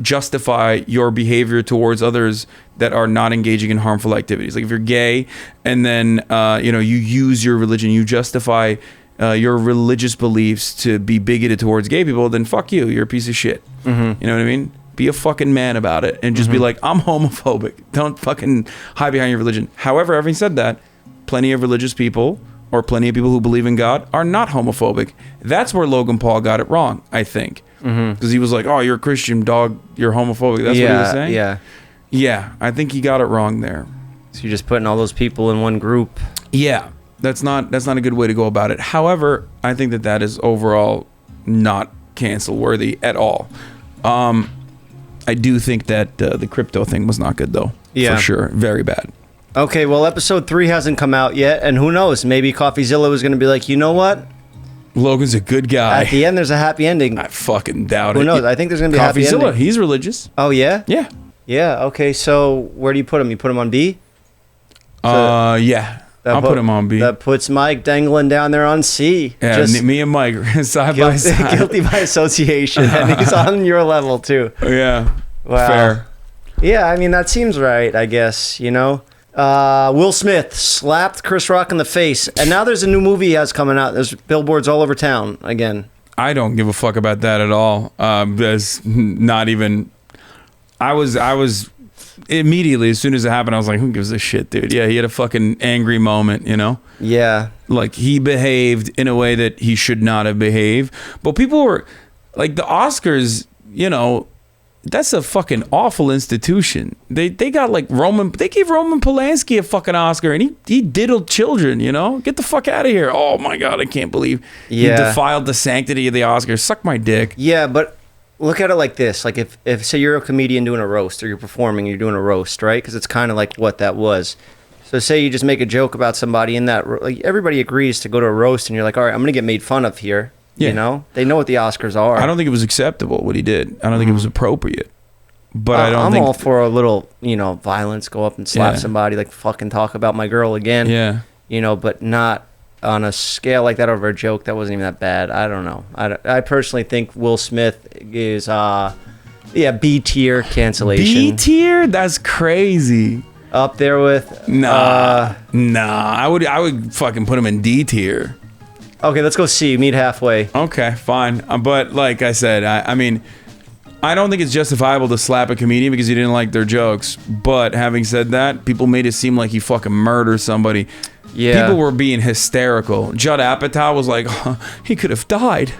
justify your behavior towards others that are not engaging in harmful activities. Like if you're gay and then you use your religion, you justify your religious beliefs to be bigoted towards gay people, then fuck you. You're a piece of shit. Mm-hmm. You know what I mean? Be a fucking man about it and just be like, I'm homophobic. Don't fucking hide behind your religion. However, having said that, plenty of religious people or plenty of people who believe in God are not homophobic. That's where Logan Paul got it wrong, I think. Because he was like, oh, you're a Christian, dog, you're homophobic. That's what he was saying? Yeah, I think he got it wrong there. So you're just putting all those people in one group. Yeah, that's not a good way to go about it. However, I think that is overall not cancel worthy at all. I do think that the crypto thing was not good though. Yeah, for sure, very bad. Okay, well, episode 3 hasn't come out yet, and who knows? Maybe CoffeeZilla was going to be like, you know what? Logan's a good guy. At the end, there's a happy ending. I fucking doubt it. Who knows? I think there's going to be a happy ending. CoffeeZilla, he's religious. Oh, yeah? Yeah. Yeah, okay, so where do you put him? You put him on B? Yeah. I'll put him on B. That puts Mike dangling down there on C. Yeah, just me and Mike side by side. Guilty by association, and he's on your level, too. Yeah. Wow. Fair. Yeah, I mean, that seems right, I guess, you know? Will Smith slapped Chris Rock in the face, and now there's a new movie he has coming out. There's billboards all over town again. I don't give a fuck about that at all. There's not even. I was immediately, as soon as it happened, I was like, who gives a shit, dude? Yeah, he had a fucking angry moment, you know? Yeah. Like, he behaved in a way that he should not have behaved. But people were, like, the Oscars, you know, that's a fucking awful institution. They got like they gave Roman Polanski a fucking Oscar, and he diddled children, you know? Get the fuck out of here. Oh my God, I can't believe he defiled the sanctity of the Oscars. Suck my dick. Yeah, but look at it like this. Like if say you're a comedian doing a roast, or you're performing, you're doing a roast, right? Because it's kind of like what that was. So say you just make a joke about somebody in that, like everybody agrees to go to a roast, and you're like, all right, I'm going to get made fun of here. Yeah. You know, they know what the Oscars are. I don't think it was acceptable what he did. I don't think it was appropriate. But I'm all for a little, you know, violence. Go up and slap somebody, like fucking talk about my girl again. Yeah. You know, but not on a scale like that over a joke that wasn't even that bad. I don't know. I personally think Will Smith is, B tier cancellation. B tier? That's crazy. Up there with Nah. I would fucking put him in D tier. Okay, let's go C. Meet halfway. Okay, fine. But like I said, I mean, I don't think it's justifiable to slap a comedian because you didn't like their jokes. But having said that, people made it seem like he fucking murdered somebody. Yeah. People were being hysterical. Judd Apatow was like, he could have died.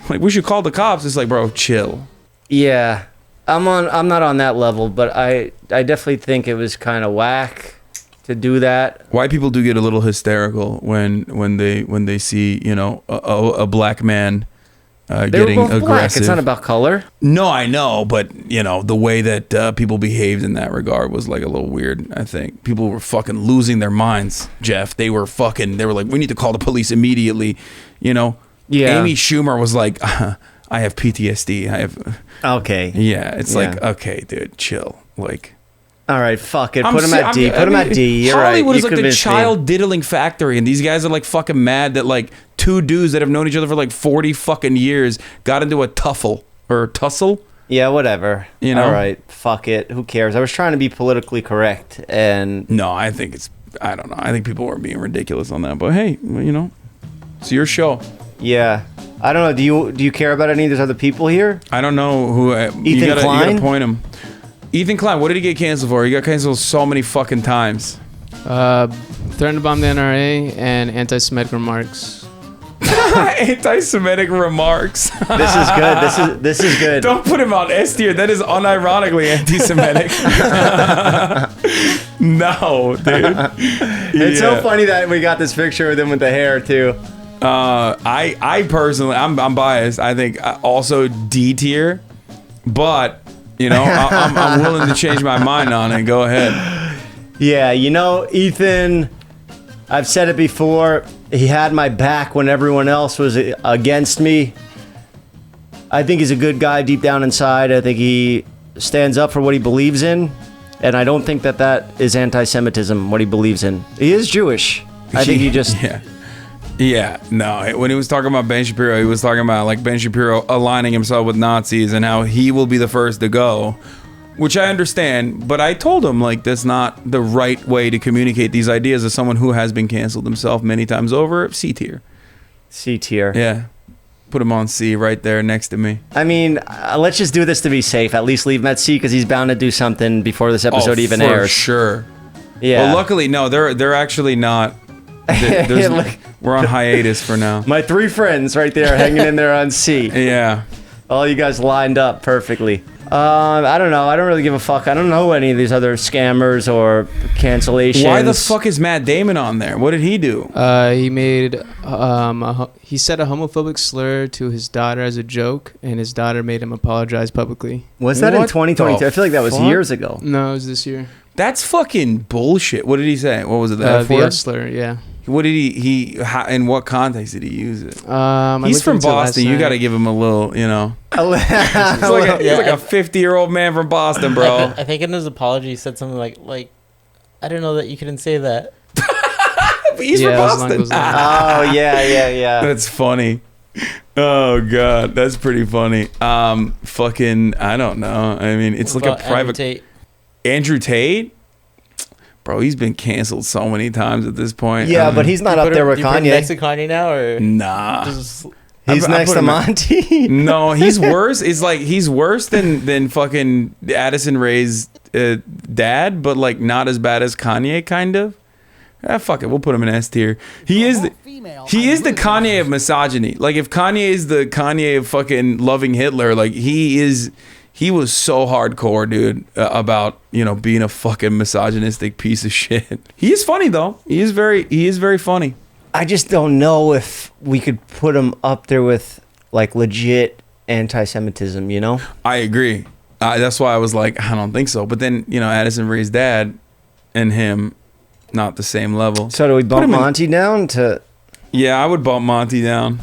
Like, we should call the cops. It's like, bro, chill. Yeah. I'm not on that level, but I definitely think it was kind of whack to do that. White people do get a little hysterical when they see, you know, a black man getting both aggressive. Black. It's not about color. No, I know, but you know the way that people behaved in that regard was like a little weird. I think people were fucking losing their minds, Jeff. They were like, we need to call the police immediately. You know, Yeah. Amy Schumer was like, I have PTSD. I have. Okay. Yeah, it's like, okay, dude, chill. Like, all right, fuck it. Put him at D. Put him at D. You're right. Hollywood You is like the convinced me. child diddling factory, and these guys are like fucking mad that like two dudes that have known each other for like 40 fucking years got into a tussle. Yeah, whatever. You know? All right, fuck it. Who cares? I was trying to be politically correct, and No, I think I don't know. I think people were being ridiculous on that. But hey, you know, it's your show. yeah, I don't know. Do you care about any of those other people here? I don't know who. You Ethan gotta Klein? point him. Ethan Klein. What did he get canceled for? He got canceled so many fucking times. Threatened to bomb the NRA and anti-Semitic remarks. Anti-Semitic remarks. This is good. This is good. Don't put him on S tier. That is unironically anti-Semitic. No, dude. It's so funny that we got this picture of him with the hair too. I personally, I'm biased. I think also D tier, but you know, I'm willing to change my mind on it. Go ahead. Yeah, you know, Ethan, I've said it before. He had my back when everyone else was against me. I think he's a good guy deep down inside. I think he stands up for what he believes in. And I don't think that is anti-Semitism, what he believes in. He is Jewish. I think he just... Yeah, no. When he was talking about Ben Shapiro, he was talking about like Ben Shapiro aligning himself with Nazis and how he will be the first to go, which I understand. But I told him like that's not the right way to communicate these ideas as someone who has been canceled himself many times over. C tier. C tier. Yeah. Put him on C right there next to me. I mean, let's just do this to be safe. At least leave him at C because he's bound to do something before this episode even for airs. Sure. Yeah. Well, luckily, no, they're actually not. We're on hiatus for now. My three friends right there hanging in there on C. Yeah. All you guys lined up perfectly. I don't know. I don't really give a fuck. I don't know any of these other scammers or cancellations. Why the fuck is Matt Damon on there? What did he do? He made he said a homophobic slur to his daughter as a joke, and his daughter made him apologize publicly. Was that in 2022? I feel like that was years ago. No, it was this year. That's fucking bullshit. What did he say? What was it? The F The word? F slur, yeah. What did in what context did he use it? I He's looked from into it last Boston. You night. got to give him a little, you know. He's like a 50-year-old man from Boston, bro. I think in his apology he said something like I didn't know that you couldn't say that. But he's from Boston. Oh yeah. That's funny. Oh god, that's pretty funny. Fucking, I don't know. I mean, it's What like a about private. Andrew Tate. Bro, he's been canceled so many times at this point. Yeah, but he's not up there with You put him Kanye. next to Kanye now, or Nah. just- He's I next put to him Monty. No, he's worse. It's like he's worse than fucking Addison Rae's dad, but like not as bad as Kanye, kind of. Fuck it, we'll put him in S tier. He is the Kanye of misogyny. Like if Kanye is the Kanye of fucking loving Hitler, like he was so hardcore, dude, about, you know, being a fucking misogynistic piece of shit. He is funny though. He is very funny. I just don't know if we could put him up there with like legit anti-Semitism, you know? I agree. That's why I was like, I don't think so. But then, you know, Addison Rae's dad and him, not the same level. So do we bump Monty down to... Yeah, I would bump Monty down.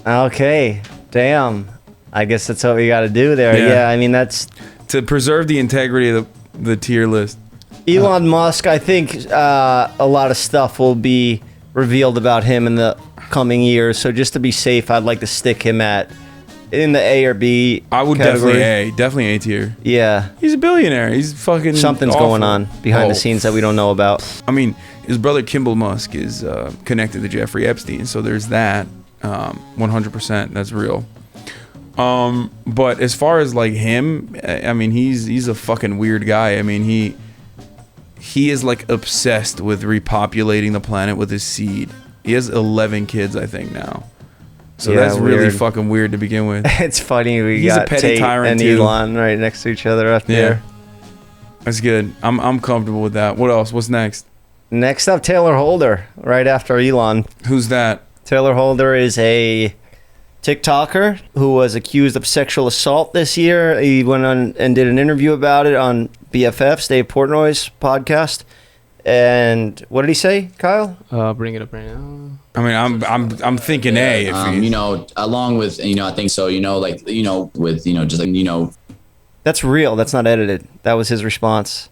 Okay. Damn. I guess that's what we got to do there. Yeah, I mean, that's... To preserve the integrity of the tier list. Elon Musk, I think a lot of stuff will be revealed about him in the coming years. So just to be safe, I'd like to stick him in the A or B I would category. definitely A tier. Yeah. He's a billionaire. He's fucking Something's awful. going on behind the scenes that we don't know about. I mean, his brother Kimball Musk is connected to Jeffrey Epstein, so there's that. 100%. That's real. But as far as like him, I mean, he's a fucking weird guy. I mean, he is like obsessed with repopulating the planet with his seed. He has 11 kids, I think, now. So that's really fucking weird to begin with. It's funny we He's got a petty Tate tyrant and too. Elon right next to each other up there. That's good. I'm comfortable with that. What else? What's next? Next up, Taylor Holder, right after Elon. Who's that? Taylor Holder is a TikToker who was accused of sexual assault this year. He went on and did an interview about it on BFF's Dave Portnoy's podcast. And what did he say, Kyle? Bring it up right now. I mean, I'm thinking A. If you know, along with, you know, I think so, you know, like, you know, with, you know, just like, you know. That's real. That's not edited. That was his response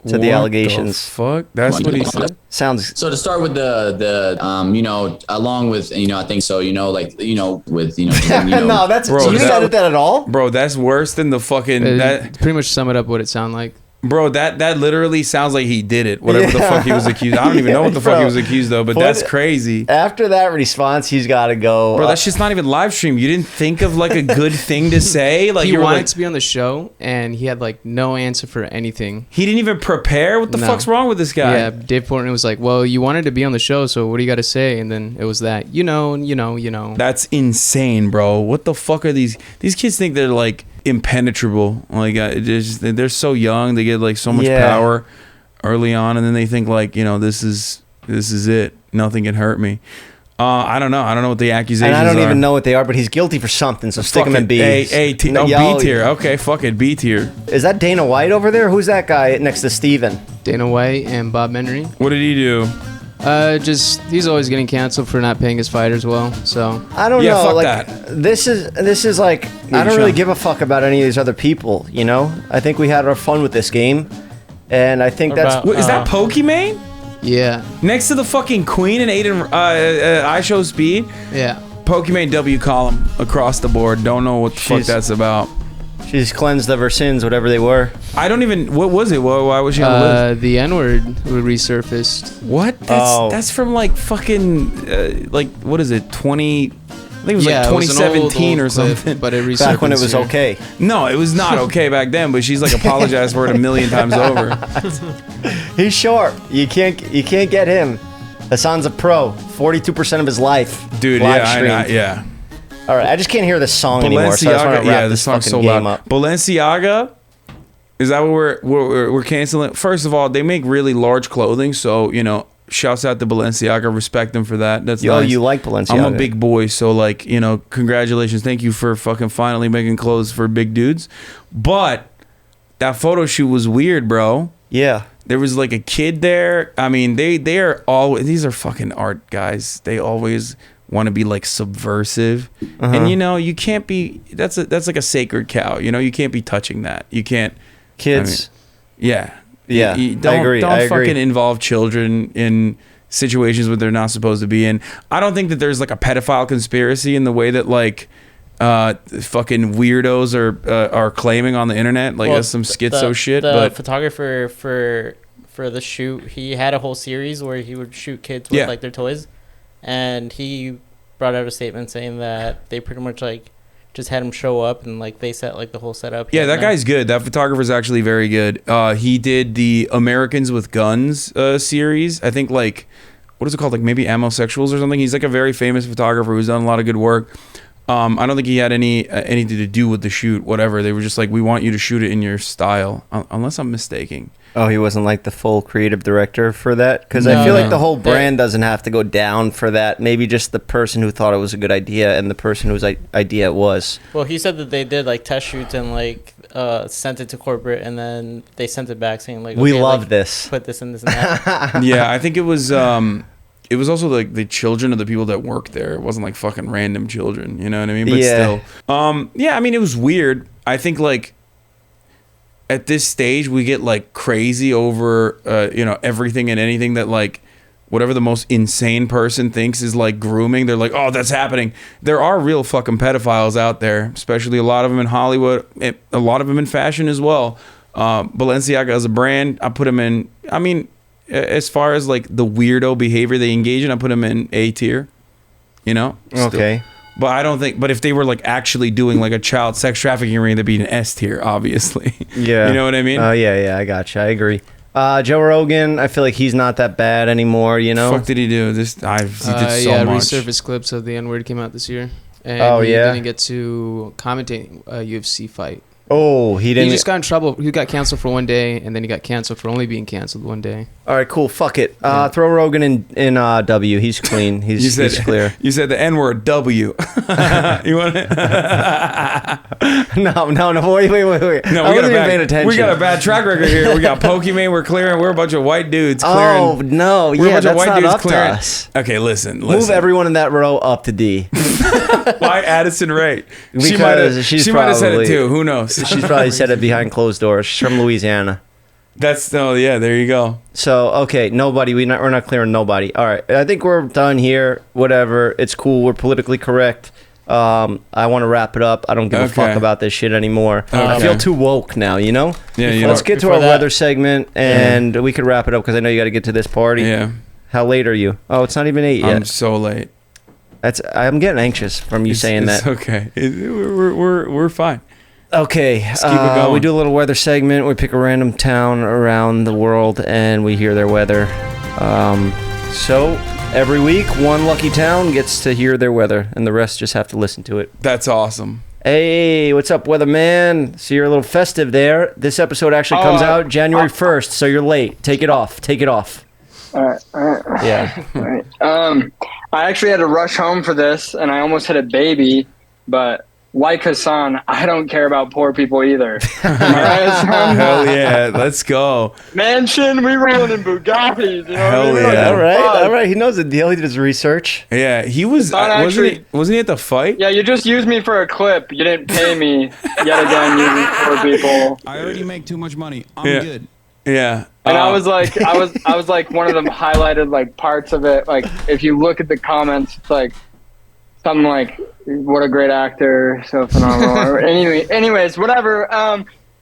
to the allegations. The fuck? That's what he said? Sounds. So to start with the you know, along with, you know, I think so, you know, like, you know, with, you know. Just, you know no, that's, bro, you didn't edit that at all? Bro, that's worse than the fucking. That pretty much sum it up what it sounded like. Bro, that literally sounds like he did it. Whatever the fuck he was accused. I don't even know what the fuck he was accused of, but that's crazy. After that response, he's got to go. Bro, that's just not even live stream. You didn't think of like a good thing to say? Like he wanted like, to be on the show, and he had like no answer for anything. He didn't even prepare? What the fuck's wrong with this guy? Yeah, Dave Portnoy was like, well, you wanted to be on the show, so what do you got to say? And then it was that, you know. That's insane, bro. What the fuck are these kids think they're like impenetrable? Like they're so young, they get like so much power early on, and then they think like, you know, this is it, nothing can hurt me. I don't know what the accusations are. And I don't even know what they are, but he's guilty for something, so stick him in B. B tier. Okay, fuck it, B tier. Is that Dana White over there? Who's that guy next to Steven? Dana White and Bob Menery. What did he do? Just he's always getting canceled for not paying his fighters well. So I don't know. Fuck like that. this is like I don't really give a fuck about any of these other people. You know, I think we had our fun with this game, and I think that's is that Pokimane? Yeah. Next to the fucking Queen and Aiden I Show Speed. Yeah. Pokimane W column across the board. Don't know what the fuck that's about. She's cleansed of her sins, whatever they were. I don't even. What was it? Why was she on the list? The N-word resurfaced. What? That's from like fucking like what is it? 20. I think it was like 2017 or something. Clip, but it resurfaced back when it was okay. No, it was not okay back then. But she's like apologized for it a million times over. He's sharp. You can't get him. Hasan's a pro. 42% of his life. Dude, yeah. All right, I just can't hear this song anymore. So I just want to wrap this song's fucking so game loud. up. Balenciaga, is that what we're canceling? First of all, they make really large clothing, so you know, shouts out to Balenciaga, respect them for that. That's nice. You like Balenciaga? I'm a big boy, so like, you know, congratulations, thank you for fucking finally making clothes for big dudes. But that photo shoot was weird, bro. Yeah. There was like a kid there. I mean, they are all, these are fucking art guys. They always want to be like subversive, and you know, you can't be. That's like a sacred cow. You know, you can't be touching that. You can't. Kids. I mean, yeah. I agree. Don't fucking involve children in situations where they're not supposed to be in. I don't think that there's like a pedophile conspiracy in the way that like fucking weirdos are claiming on the internet. Like that's some schizo shit. The but photographer for the shoot, he had a whole series where he would shoot kids with like their toys. And he brought out a statement saying that they pretty much like just had him show up and like they set like the whole setup. Yeah, that guy's good. That photographer's actually very good. He did the Americans with Guns series. I think like, what is it called? Like maybe Amosexuals or something. He's like a very famous photographer who's done a lot of good work. I don't think he had anything to do with the shoot, whatever. They were just like, we want you to shoot it in your style, unless I'm mistaken. Oh, he wasn't like the full creative director for that? Because I feel like the whole brand doesn't have to go down for that. Maybe just the person who thought it was a good idea and the person whose idea it was. Well, he said that they did like test shoots and like sent it to corporate, and then they sent it back saying like, we okay, love like, this. Put this and this and that. Yeah, I think it was also like the children of the people that worked there. It wasn't like fucking random children, you know what I mean? But still, yeah, I mean, it was weird. I think like at this stage we get like crazy over you know, everything and anything that like whatever the most insane person thinks is like grooming. They're like, oh, that's happening. There are real fucking pedophiles out there, especially a lot of them in Hollywood, a lot of them in fashion as well. Balenciaga as a brand, I put them in, I mean, as far as like the weirdo behavior they engage in, I put them in A tier. you know? Okay. But I don't think. But if they were like actually doing like a child sex trafficking ring, that'd be an S tier, obviously. Yeah. You know what I mean? Oh yeah, I gotcha. I agree. Joe Rogan, I feel like he's not that bad anymore. You know. What the fuck did he do? He did so much. Resurfaced clips of the N-word came out this year. And he didn't get to commentate a UFC fight. Oh, he didn't. He just got in trouble. He got canceled for one day, and then he got canceled for only being canceled one day. All right, cool. Fuck it. Throw Rogan in W. He's clean. He's clear. You said the N-word, W. You want it? No. Wait. No, I wasn't even paying attention. We got a bad track record here. We got Pokemon. We're clearing. We're a bunch of white dudes clearing. Oh no, we're a bunch that's of white not dudes up clearing. to us. Okay, listen. Move everyone in that row up to D. Why Addison Rae? Because she might have said it too. Who knows? She's probably said it behind closed doors. She's from Louisiana. Yeah, there you go. So okay, nobody. We're not clearing nobody. All right, I think we're done here. Whatever, it's cool. We're politically correct. I want to wrap it up. I don't give a fuck about this shit anymore. I feel too woke now. You know. Yeah. Let's get to our weather segment, and we could wrap it up because I know you got to get to this party. Yeah. How late are you? Oh, it's not even 8 yet. I'm so late. I'm getting anxious from you saying that. Okay. We're fine. Okay, Let's keep it going. We do a little weather segment. We pick a random town around the world and we hear their weather. So every week, one lucky town gets to hear their weather, and the rest just have to listen to it. That's awesome. Hey, what's up, weatherman? So you're a little festive there. This episode actually comes out January 1st, so you're late. Take it off. All right. Yeah. All right. I actually had to rush home for this, and I almost had a baby, but like Hasan, I don't care about poor people either. Hell yeah, let's go. Mansion, we rolling in Bugattis. You know Hell what I mean? yeah. All right. He knows the deal. He did his research. Yeah, he was. Wasn't he at the fight? Yeah, you just used me for a clip. You didn't pay me yet again. You poor people. I already make too much money. I'm good. Yeah. And I was like, I was like one of them highlighted like parts of it. Like if you look at the comments, it's like something like, "What a great actor, so phenomenal." Anyways, whatever.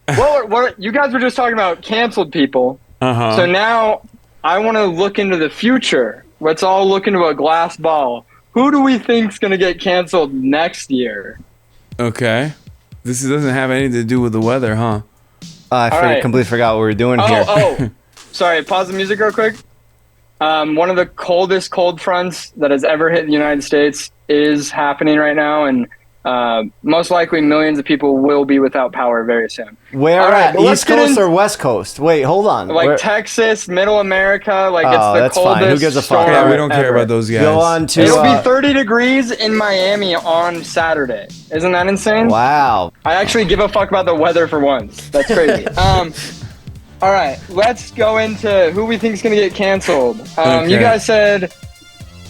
What you guys were just talking about canceled people. So now I want to look into the future. Let's all look into a glass ball. Who do we think's gonna get canceled next year? Okay. This doesn't have anything to do with the weather, huh? I completely forgot what we were doing here. Sorry, pause the music real quick. One of the coldest cold fronts that has ever hit the United States is happening right now, and most likely millions of people will be without power very soon. Where at? East Coast or West Coast? Wait, hold on. Like Texas, Middle America, like it's the that's coldest fine. Who gives a fuck? Yeah, we don't care about those guys. Go on to. It'll be 30 degrees in Miami on Saturday. Isn't that insane? Wow. I actually give a fuck about the weather for once. That's crazy. All right, let's go into who we think is going to get canceled. You guys said,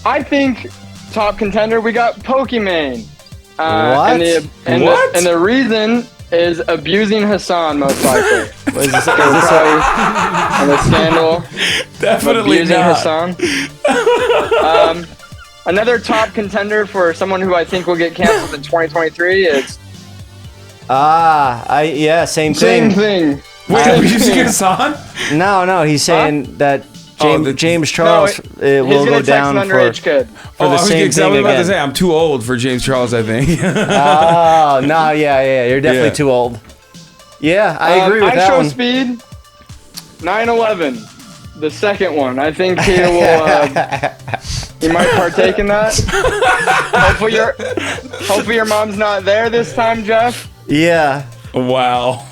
I think top contender, we got Pokemon. What? And the reason is abusing Hasan, most likely. Is this and the scandal. Definitely abusing not. Hasan. Another top contender for someone who I think will get canceled in 2023 is. Same thing. Same thing. Wait, abusing Hasan? No, he's saying that James Charles will go down for underage kid. the same thing I was about to again. say I'm too old for James Charles, I think. Oh, no, yeah, you're definitely too old. Yeah, I agree with that show one. speed, 9/11, the second one. I think he will. He might partake in that. Hopefully your mom's not there this time, Jeff. Yeah. Wow.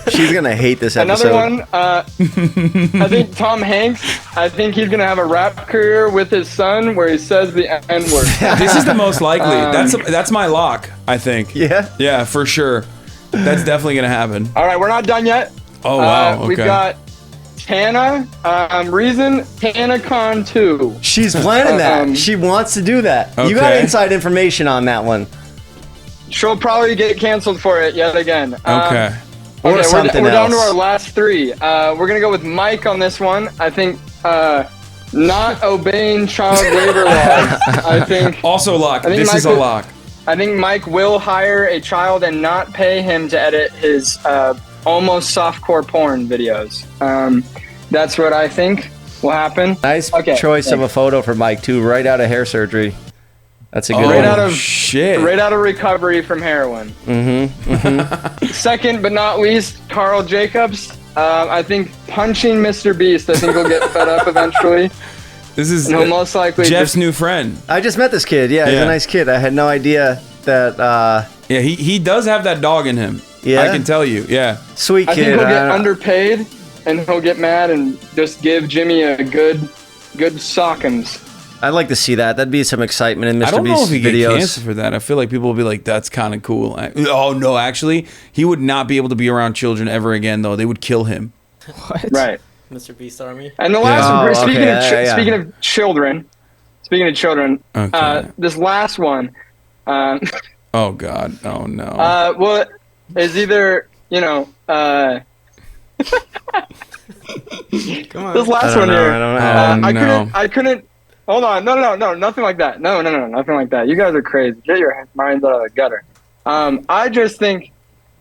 She's gonna hate this episode. Another one, I think Tom Hanks, I think he's going to have a rap career with his son where he says the N-word. This is the most likely. That's my lock, I think. Yeah? Yeah, for sure. That's definitely going to happen. All right, we're not done yet. Oh, wow. Okay. We've got Tana. Reason, TanaCon 2. She's planning that. She wants to do that. Okay. You got inside information on that one. She'll probably get canceled for it yet again. Okay. Or something we're down to else. our last three. We're going to go with Mike on this one. I think not obeying child labor laws. I think also lock. This is a lock. I think Mike will hire a child and not pay him to edit his almost softcore porn videos. That's what I think will happen. Nice choice of a photo for Mike, too, right out of hair surgery. That's a good right one. out of shit. Right out of recovery from heroin. Second but not least, Carl Jacobs. I think punching Mr. Beast. I think he'll get fed up eventually. This is and he'll most likely Jeff's new friend. I just met this kid. Yeah, he's a nice kid. I had no idea that. Yeah, he does have that dog in him. Yeah? I can tell you. Yeah. Sweet kid. I think he'll get underpaid and he'll get mad and just give Jimmy a good sockums. I'd like to see that. That'd be some excitement in Mr. I don't know Beast's if he get videos. canceled for that. I feel like people will be like, "That's kind of cool." Oh no, actually, he would not be able to be around children ever again. Though they would kill him. What? Right. Mr. Beast Army. And the last one, speaking of children, this last one. Oh God. Oh no. Well, is either Come on. this last one here. I couldn't. Hold on. No, nothing like that. No, nothing like that. You guys are crazy. Get your minds out of the gutter. I just think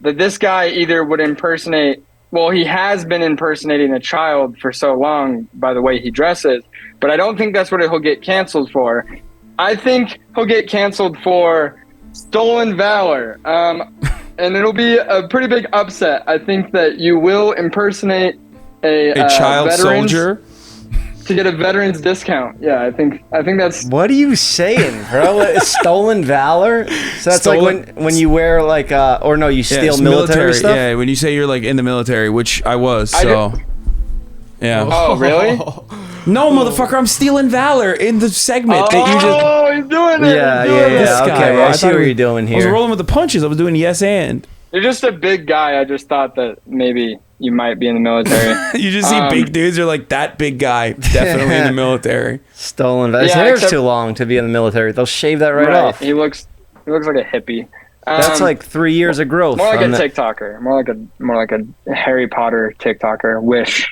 that this guy either would impersonate. Well, he has been impersonating a child for so long by the way he dresses, but I don't think that's what he'll get canceled for. I think he'll get canceled for stolen valor, and it'll be a pretty big upset. I think that you will impersonate a child veterans soldier to get a veterans discount. Yeah, I think that's. What are you saying, bro? Stolen valor? So that's Stolen- like when you wear like or no, you steal it's military stuff. Yeah, when you say you're like in the military, which I was. Yeah. Oh, really? No, motherfucker, I'm stealing valor in the segment that you just. Oh, he's doing it. Yeah, he's doing it. yeah. Okay, I see what you're doing I was here. rolling with the punches. I was doing yes and. You're just a big guy. I just thought that maybe you might be in the military. You just see big dudes. You're like, that big guy, definitely in the military. Stolen valor. His hair's too long to be in the military. They'll shave that right off. He looks like a hippie. That's like 3 years of growth. More like a TikToker. More like a Harry Potter TikToker. Wish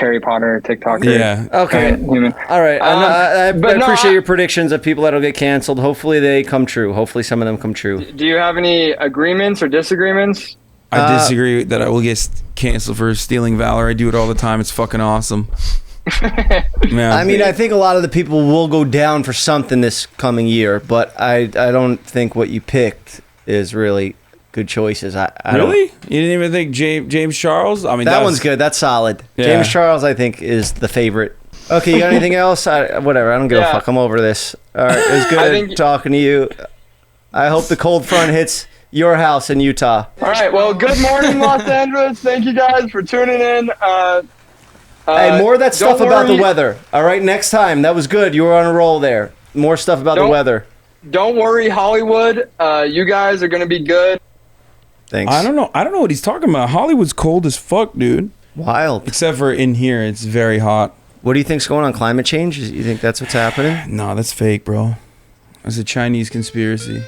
Harry Potter TikToker. Yeah. Okay. Human. All right. I appreciate I- your predictions of people that'll get canceled. Hopefully they come true. Hopefully some of them come true. Do you have any agreements or disagreements? I disagree that I will get canceled for stealing valor. I do it all the time. It's fucking awesome. Yeah. I mean, I think a lot of the people will go down for something this coming year, but I don't think what you picked is really good choices. I really? don't. You didn't even think James Charles? I mean, that one's good. That's solid. Yeah. James Charles, I think, is the favorite. Okay, you got anything else? Whatever. I don't give a fuck. I'm over this. All right, it was good talking to you. I hope the cold front hits your house in Utah. All right. Well, good morning, Los Angeles. Thank you guys for tuning in. Hey, more of that stuff don't about the worry. weather. All right, next time. That was good. You were on a roll there. More stuff about the weather. Don't worry, Hollywood. You guys are gonna be good. Thanks. I don't know what he's talking about. Hollywood's cold as fuck, dude. Wild. Except for in here, it's very hot. What do you think's going on? Climate change? You think that's what's happening? No, that's fake, bro. That's a Chinese conspiracy.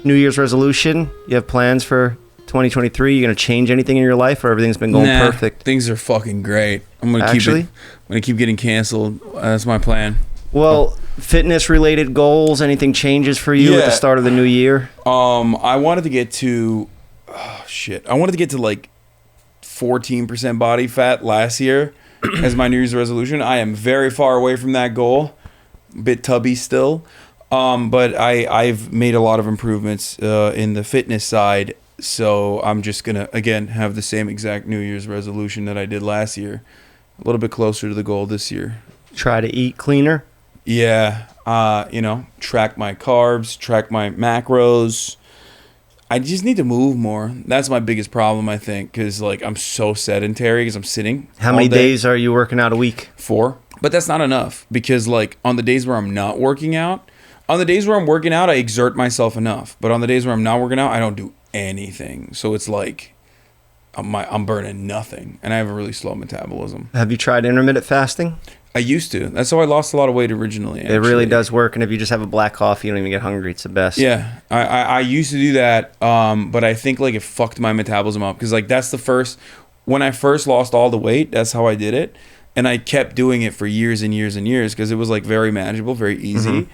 New Year's resolution? You have plans for 2023? You gonna change anything in your life, or everything's been going perfect? Things are fucking great. I'm gonna keep getting canceled. That's my plan. Well, fitness related goals. Anything changes for you at the start of the new year? I wanted to get to. I wanted to get to like 14% body fat last year as my New Year's resolution. I am very far away from that goal. A bit tubby still. But I've made a lot of improvements in the fitness side. So I'm just going to, again, have the same exact New Year's resolution that I did last year. A little bit closer to the goal this year. Try to eat cleaner? Yeah. Track my carbs, track my macros. I just need to move more. That's my biggest problem, I think, because like I'm so sedentary because I'm sitting. How many days are you working out a week? 4. But that's not enough because like on the days where I'm not working out, I exert myself enough. But on the days where I'm not working out, I don't do anything. So it's like I'm burning nothing, and I have a really slow metabolism. Have you tried intermittent fasting? I used to. That's how I lost a lot of weight originally. Actually. It really does work, and if you just have a black coffee, you don't even get hungry. It's the best. Yeah, I used to do that, but I think like it fucked my metabolism up because like when I first lost all the weight, that's how I did it, and I kept doing it for years and years and years because it was like very manageable, very easy. Mm-hmm.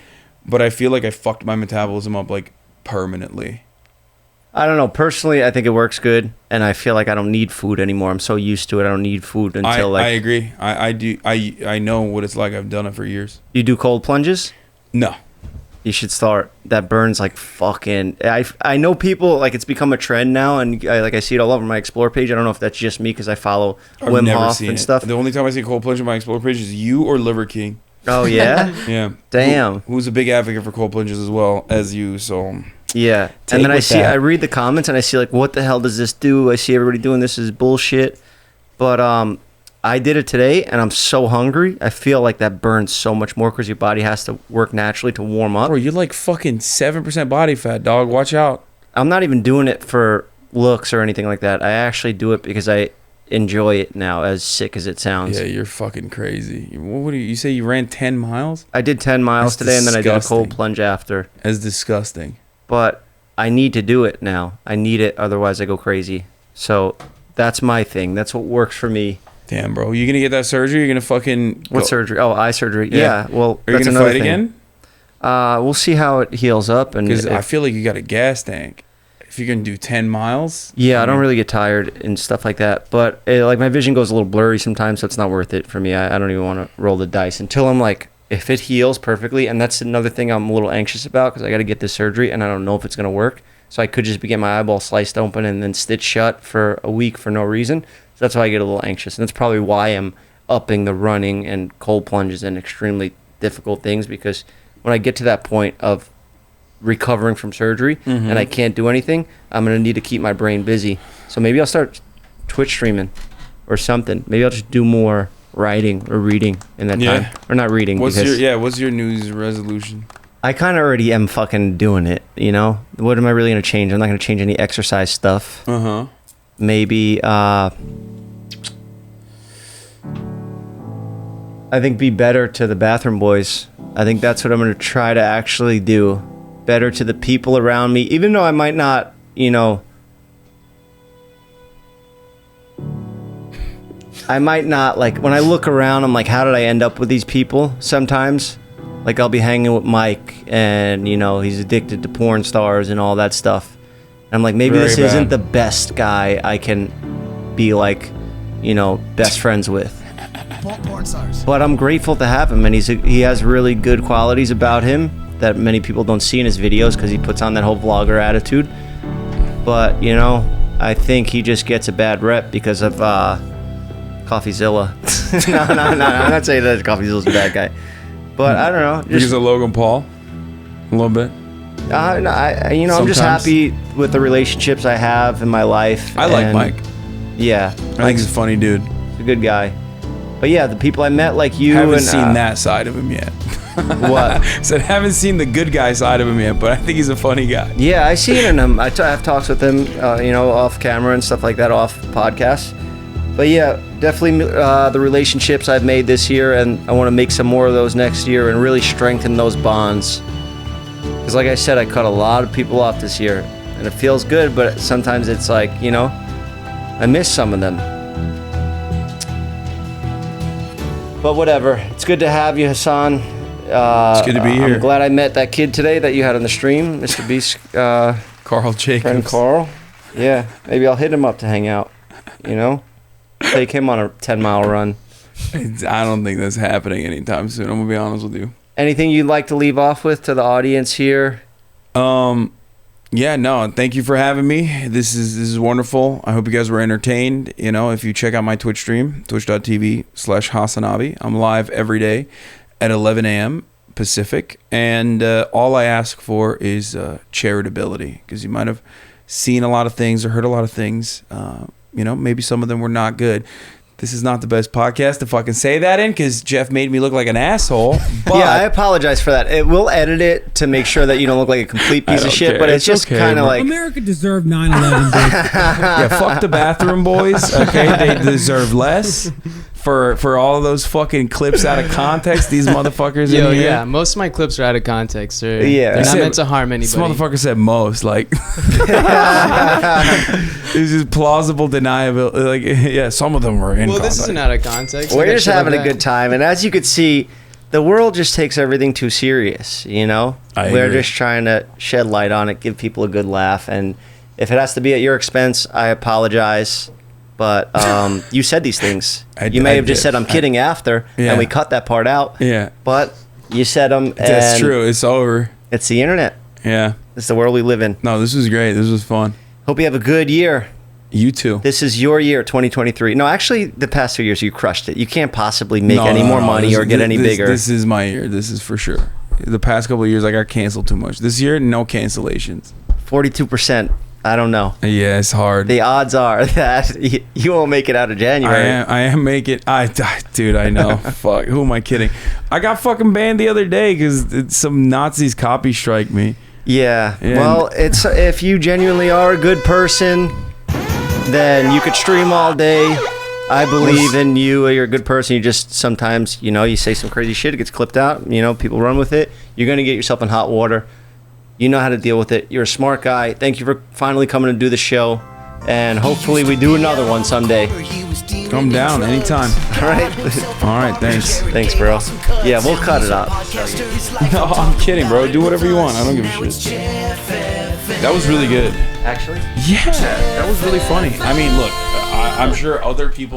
But I feel like I fucked my metabolism up like permanently. I don't know. Personally, I think it works good, and I feel like I don't need food anymore. I'm so used to it. I don't need food until I agree. I do. I know what it's like. I've done it for years. You do cold plunges? No. You should start. That burns like fucking. I know people like it's become a trend now, and I see it all over my Explore page. I don't know if that's just me because I follow Wim Hof and stuff. The only time I see cold plunge on my Explore page is you or Liver King. Oh yeah, yeah. Damn. Who's a big advocate for cold plunges as well as you? So yeah. And then I read the comments and I see like, what the hell does this do? I see everybody doing this is bullshit. But I did it today, and I'm so hungry. I feel like that burns so much more because your body has to work naturally to warm up. Bro, you're like fucking 7% body fat, dog. Watch out. I'm not even doing it for looks or anything like that. I actually do it because I enjoy it now, as sick as it sounds. Yeah, you're fucking crazy. What do you say? You ran 10 miles? I did 10 miles today, and then I did a cold plunge after. That's disgusting. But I need to do it now. I need it, otherwise I go crazy. So that's my thing. That's what works for me. Damn, bro. You gonna get that surgery? You're gonna fucking... What surgery? Oh, eye surgery. Yeah. Well, are you gonna fight again? We'll see how it heals up. Because I feel like you got a gas tank. If you're gonna do 10 miles... Yeah, I don't really get tired and stuff like that. But like my vision goes a little blurry sometimes, so it's not worth it for me. I don't even want to roll the dice until I'm like, if it heals perfectly. And that's another thing I'm a little anxious about because I got to get this surgery and I don't know if it's going to work. So I could just get my eyeball sliced open and then stitched shut for a week for no reason. So that's why I get a little anxious. And that's probably why I'm upping the running and cold plunges and extremely difficult things, because when I get to that point of recovering from surgery and I can't do anything, I'm going to need to keep my brain busy. So maybe I'll start Twitch streaming or something. Maybe I'll just do more writing or reading in that time. Or not reading. What's your New Year's resolution? I kind of already am fucking doing it, you know? What am I really going to change? I'm not going to change any exercise stuff. Maybe, I think be better to the bathroom boys. I think that's what I'm going to try to actually do. Better to the people around me, even though I might not, you know, I might not, like, when I look around, I'm like, how did I end up with these people sometimes? Like, I'll be hanging with Mike, and, you know, he's addicted to porn stars and all that stuff. And I'm like, maybe this isn't the best guy I can be, like, you know, best friends with. Porn stars. But I'm grateful to have him, and he has really good qualities about him that many people don't see in his videos because he puts on that whole vlogger attitude. But, you know, I think he just gets a bad rep because of CoffeeZilla. No, I'm not saying that CoffeeZilla's a bad guy. But I don't know. Because of Logan Paul? A little bit? No, I'm just happy with the relationships I have in my life. I like Mike. Yeah. I think he's a funny dude. He's a good guy. But yeah, the people I met like you haven't seen that side of him yet. What? Said haven't seen the good guy side of him yet, but I think he's a funny guy. Yeah, I see it in him. I have talks with him, you know, off camera and stuff like that, off podcasts. But yeah, definitely the relationships I've made this year, and I want to make some more of those next year and really strengthen those bonds. Because like I said, I cut a lot of people off this year, and it feels good, but sometimes it's like, you know, I miss some of them. But whatever. It's good to have you, Hasan. It's good to be here. I'm glad I met that kid today that you had on the stream, Mr. Beast. Carl Jacobs. Friend Carl. Yeah, maybe I'll hit him up to hang out, you know? Take him on a 10-mile run. I don't think that's happening anytime soon. I'm going to be honest with you. Anything you'd like to leave off with to the audience here? Yeah, no, thank you for having me. This is wonderful. I hope you guys were entertained. You know, if you check out my Twitch stream, twitch.tv/HasanAbi, I'm live every day at 11 a.m. Pacific. And all I ask for is charitability, because you might have seen a lot of things or heard a lot of things. You know, maybe some of them were not good. This is not the best podcast to fucking say that in, because Jeff made me look like an asshole. But yeah, I apologize for that. We'll edit it to make sure that you don't look like a complete piece of shit, but it's just kind of like... America deserved 9/11. Yeah, fuck the bathroom boys, okay? They deserve less. For all of those fucking clips out of context, these motherfuckers in here. Yeah, most of my clips are out of context. They're Yeah. not meant to harm anybody. This motherfucker said most, like... It's just plausible deniability. Like, yeah, some of them were in Well, this context. isn't out of context. We're I got just shit having like a that. good time, and as you could see, the world just takes everything too serious, you know? We're agree. just trying to shed light on it, give people a good laugh, and if it has to be at your expense, I apologize. But you said these things. You may have just said, I'm kidding after, Yeah. and we cut that part out. Yeah. But you said them. That's true. It's over. It's the internet. Yeah. It's the world we live in. No, this was great. This was fun. Hope you have a good year. You too. This is your year, 2023. No, actually, the past 2 years, you crushed it. You can't possibly make any more money or get any bigger. This is my year. This is for sure. The past couple of years, I got canceled too much. This year, no cancellations. 42%. I don't know. Yeah, it's hard. The odds are that you won't make it out of January. I am making. Dude, I know. Fuck. Who am I kidding? I got fucking banned the other day because some Nazis copy strike me. Yeah. Well, it's if you genuinely are a good person, then you could stream all day. I believe in you. You're a good person. You just sometimes, you say some crazy shit. It gets clipped out. People run with it. You're going to get yourself in hot water. You know how to deal with it. You're a smart guy. Thank you for finally coming to do the show. And hopefully we do another one someday. Come down anytime. All right. All right. Thanks. Thanks, bro. Yeah, we'll cut it out. No, I'm kidding, bro. Do whatever you want. I don't give a shit. That was really good. Actually? Yeah. That was really funny. I mean, look, I'm sure other people...